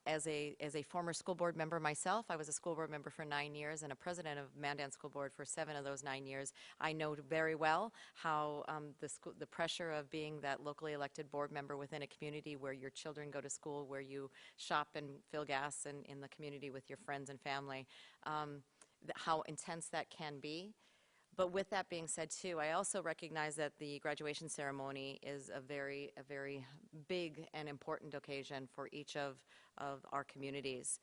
As a former school board member myself, I was a school board member for 9 years and a president of Mandan School Board for 7 of those 9 years. I know very well how the pressure of being that locally elected board member within a community where your children go to school, where you shop and fill gas in the community with your friends and family, how intense that can be. But with that being said, too, I also recognize that the graduation ceremony is a very big and important occasion for each of our communities.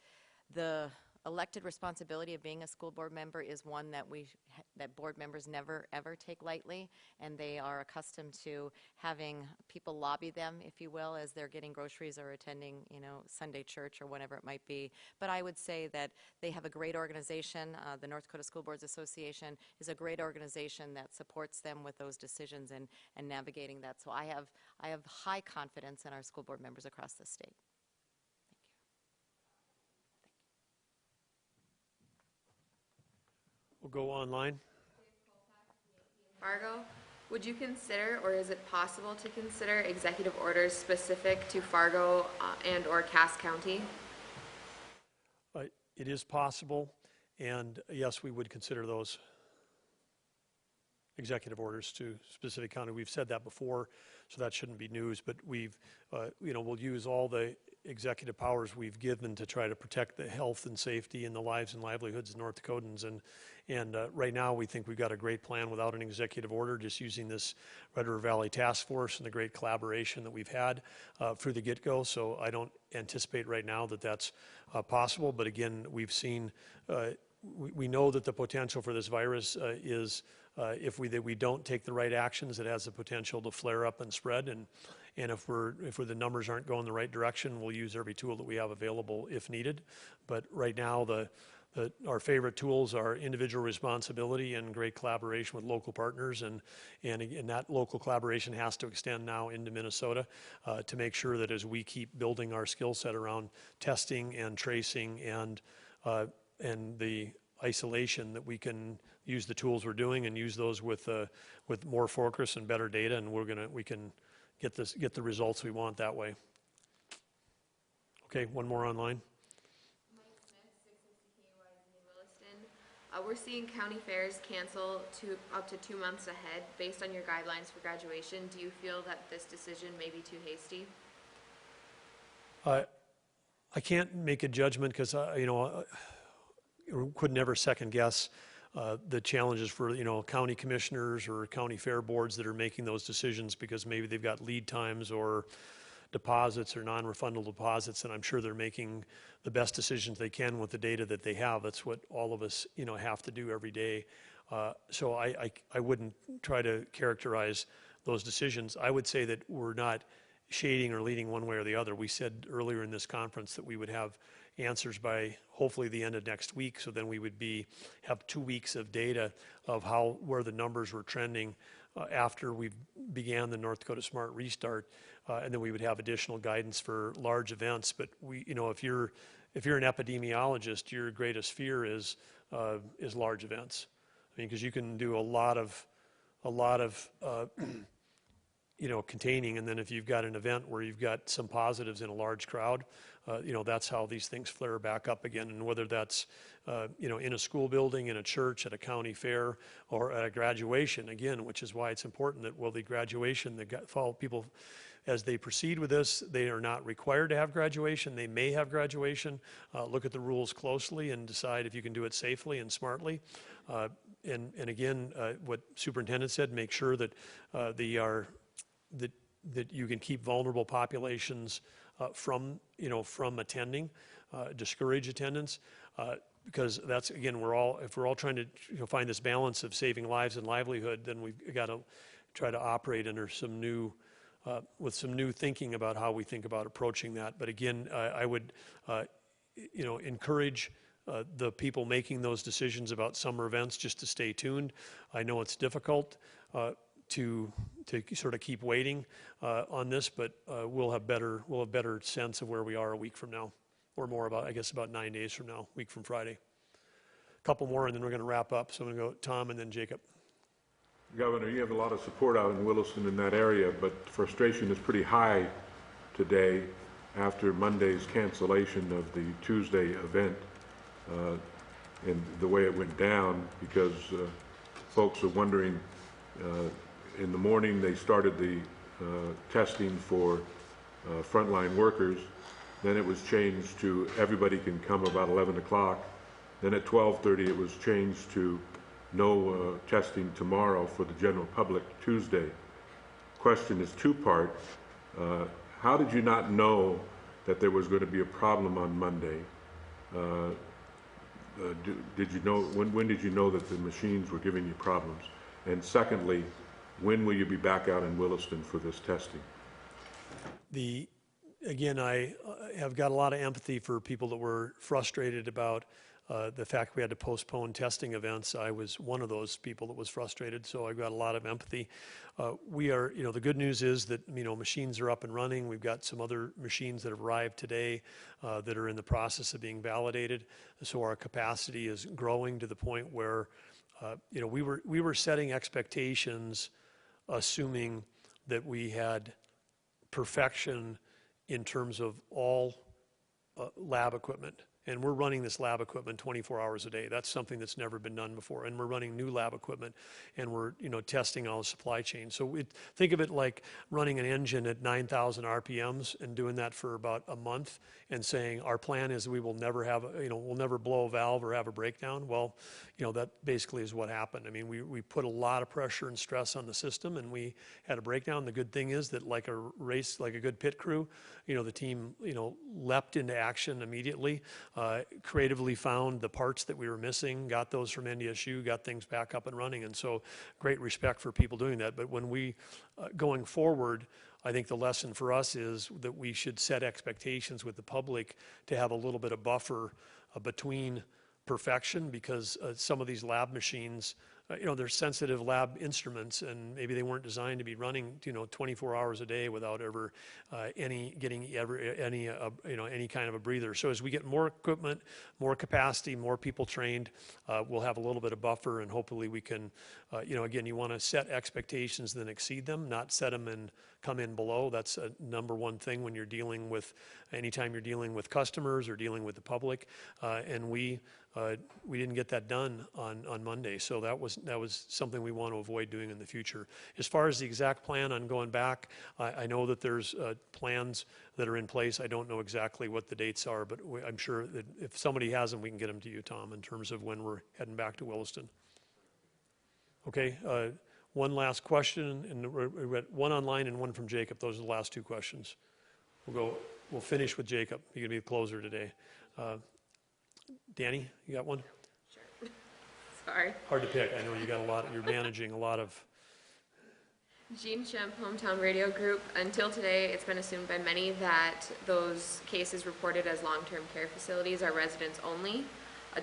The elected responsibility of being a school board member is one that that board members never ever take lightly, and they are accustomed to having people lobby them, if you will, as they're getting groceries or attending, Sunday church or whatever it might be. But I would say that they have a great organization. The North Dakota School Boards Association is a great organization that supports them with those decisions and navigating that. So I have high confidence in our school board members across the state. We'll go online. Fargo, would you consider, or is it possible to consider, executive orders specific to Fargo and or Cass County? It is possible, and yes, we would consider those executive orders to specific county. We've said that before, so that shouldn't be news, but we'll use all the executive powers we've given to try to protect the health and safety and the lives and livelihoods of North Dakotans. And right now we think we've got a great plan without an executive order, just using this Red River Valley Task Force and the great collaboration that we've had through the get-go. So I don't anticipate right now that that's possible. But again, we've seen, we know that the potential for this virus is if we don't take the right actions, it has the potential to flare up and spread. And if the numbers aren't going the right direction, we'll use every tool that we have available if needed. But right now, our favorite tools are individual responsibility and great collaboration with local partners, and that local collaboration has to extend now into Minnesota to make sure that as we keep building our skill set around testing and tracing and the isolation, that we can use the tools we're doing and use those with more focus and better data, and we can get the results we want that way. Okay, one more online. Mike Smith, 660 KYZ in Williston. We're seeing county fairs cancel up to 2 months ahead. Based on your guidelines for graduation, do you feel that this decision may be too hasty? I can't make a judgment because could never second guess the challenges for county commissioners or county fair boards that are making those decisions, because maybe they've got lead times or deposits or non-refundable deposits, and I'm sure they're making the best decisions they can with the data that they have. That's what all of us have to do every day. So I wouldn't try to characterize those decisions. I would say that we're not shading or leaning one way or the other. We said earlier in this conference that we would have answers by hopefully the end of next week, so then we would have 2 weeks of data of where the numbers were trending after we began the North Dakota Smart Restart, and then we would have additional guidance for large events. But if you're an epidemiologist, your greatest fear is large events. I mean, because you can do a lot of containing, and then if you've got an event where you've got some positives in a large crowd, that's how these things flare back up again. And whether that's in a school building, in a church, at a county fair, or at a graduation, again, which is why it's important that the graduation, follow people as they proceed with this. They are not required to have graduation. They may have graduation. Look at the rules closely and decide if you can do it safely and smartly. And again, what Superintendent said, make sure that that you can keep vulnerable populations from attending, discourage attendance. because that's, again, if we're all trying to find this balance of saving lives and livelihood, then we've got to try to operate under some new, with some new thinking about how we think about approaching that. But again, I would, encourage the people making those decisions about summer events just to stay tuned. I know it's difficult to sort of keep waiting on this, but we'll have better sense of where we are a week from now, or more, about 9 days from now, week from Friday. A couple more, and then we're going to wrap up. So I'm going to go Tom and then Jacob. Governor, you have a lot of support out in Williston in that area, but frustration is pretty high today after Monday's cancellation of the Tuesday event and the way it went down, because folks are wondering, in the morning they started the testing for frontline workers. Then it was changed to everybody can come about 11 o'clock. Then at 12:30 it was changed to no testing tomorrow for the general public Tuesday. Question is two-part. How did you not know that there was going to be a problem on Monday? Did you know, when did you know that the machines were giving you problems? And secondly, when will you be back out in Williston for this testing? Again, I have got a lot of empathy for people that were frustrated about the fact we had to postpone testing events. I was one of those people that was frustrated, so I've got a lot of empathy. We are, the good news is that, machines are up and running. We've got some other machines that have arrived today that are in the process of being validated. So our capacity is growing to the point where, we were setting expectations assuming that we had perfection in terms of all lab equipment. And we're running this lab equipment 24 hours a day. That's something that's never been done before. And we're running new lab equipment, and we're testing all the supply chain. So think of it like running an engine at 9,000 RPMs and doing that for about a month, and saying our plan is we will never have, we'll never blow a valve or have a breakdown. Well, that basically is what happened. I mean, we put a lot of pressure and stress on the system, and we had a breakdown. The good thing is that, like a race, like a good pit crew, the team, leapt into action immediately. Creatively found the parts that we were missing, got those from NDSU, got things back up and running. And so great respect for people doing that. But when we, going forward, I think the lesson for us is that we should set expectations with the public to have a little bit of buffer between perfection, because some of these lab machines, they're sensitive lab instruments, and maybe they weren't designed to be running, 24 hours a day without ever any kind of a breather. So as we get more equipment, more capacity, more people trained, we'll have a little bit of buffer, and hopefully we can, again, you want to set expectations then exceed them, not set them and come in below. That's a number one thing when you're dealing with, anytime you're dealing with customers or dealing with the public, and we didn't get that done on Monday, so that was something we want to avoid doing in the future. As far as the exact plan on going back, I know that there's plans that are in place. I don't know exactly what the dates are, but I'm sure that if somebody has them, we can get them to you, Tom, in terms of when we're heading back to Williston. Okay, one last question, and we've got one online and one from Jacob. Those are the last two questions. We'll finish with Jacob. You're gonna be the closer today. Danny, you got one? Sure. Sorry. Hard to pick. I know you got a lot. You're managing a lot of. Jean Shemp, Hometown Radio Group. Until today, it's been assumed by many that those cases reported as long-term care facilities are residents only.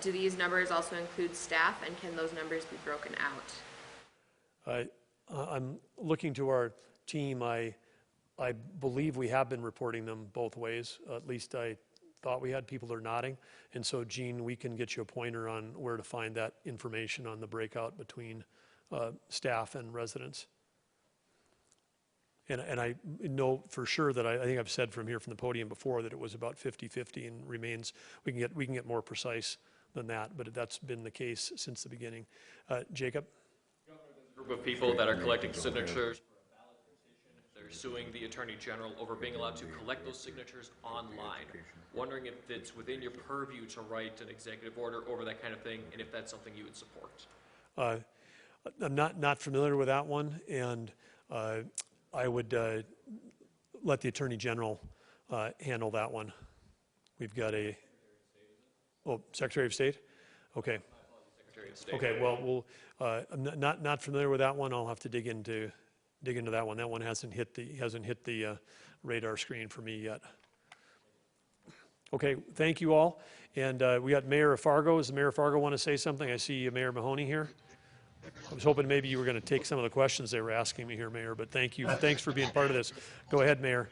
Do these numbers also include staff, and can those numbers be broken out? I'm looking to our team. I believe we have been reporting them both ways. At least I thought we had. People are nodding. And so, Gene, we can get you a pointer on where to find that information on the breakout between staff and residents. And I know for sure that I think I've said from here from the podium before that it was about 50-50 and remains. We can get more precise than that, but that's been the case since the beginning. Jacob? Group of people that are collecting signatures for a ballot petition. They're suing the Attorney General over being allowed to collect those signatures online. Wondering if it's within your purview to write an executive order over that kind of thing, and if that's something you would support. I'm not familiar with that one, and I would let the Attorney General handle that one. We've got Secretary of State? Okay. Secretary of State. Okay, well, I'm not familiar with that one. I'll have to dig into that one. That one hasn't hit the radar screen for me yet. Okay, thank you all. And we got Mayor of Fargo. Does the Mayor of Fargo want to say something? I see Mayor Mahoney here. I was hoping maybe you were going to take some of the questions they were asking me here, Mayor, but thank you. Thanks for being part of this. Go ahead, Mayor.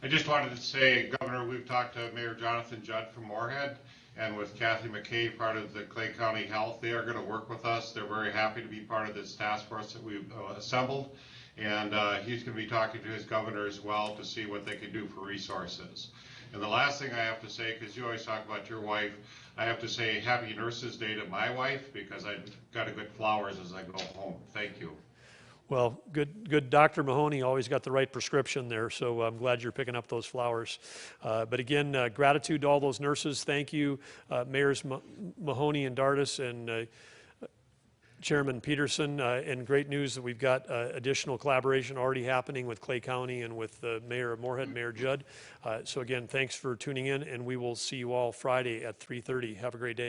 I just wanted to say, Governor, we've talked to Mayor Jonathan Judd from Moorhead, and with Kathy McKay, part of the Clay County Health. They are going to work with us. They're very happy to be part of this task force that we've assembled, and he's going to be talking to his governor as well to see what they can do for resources. And the last thing I have to say, because you always talk about your wife, I have to say Happy Nurses Day to my wife, because I got to get flowers as I go home. Thank you. Well, good. Dr. Mahoney always got the right prescription there, so I'm glad you're picking up those flowers. But again, gratitude to all those nurses. Thank you, Mayors Mahoney and Dardis and Chairman Peterson. And great news that we've got additional collaboration already happening with Clay County and with the Mayor of Moorhead, Mayor Judd. So again, thanks for tuning in, and we will see you all Friday at 3:30. Have a great day.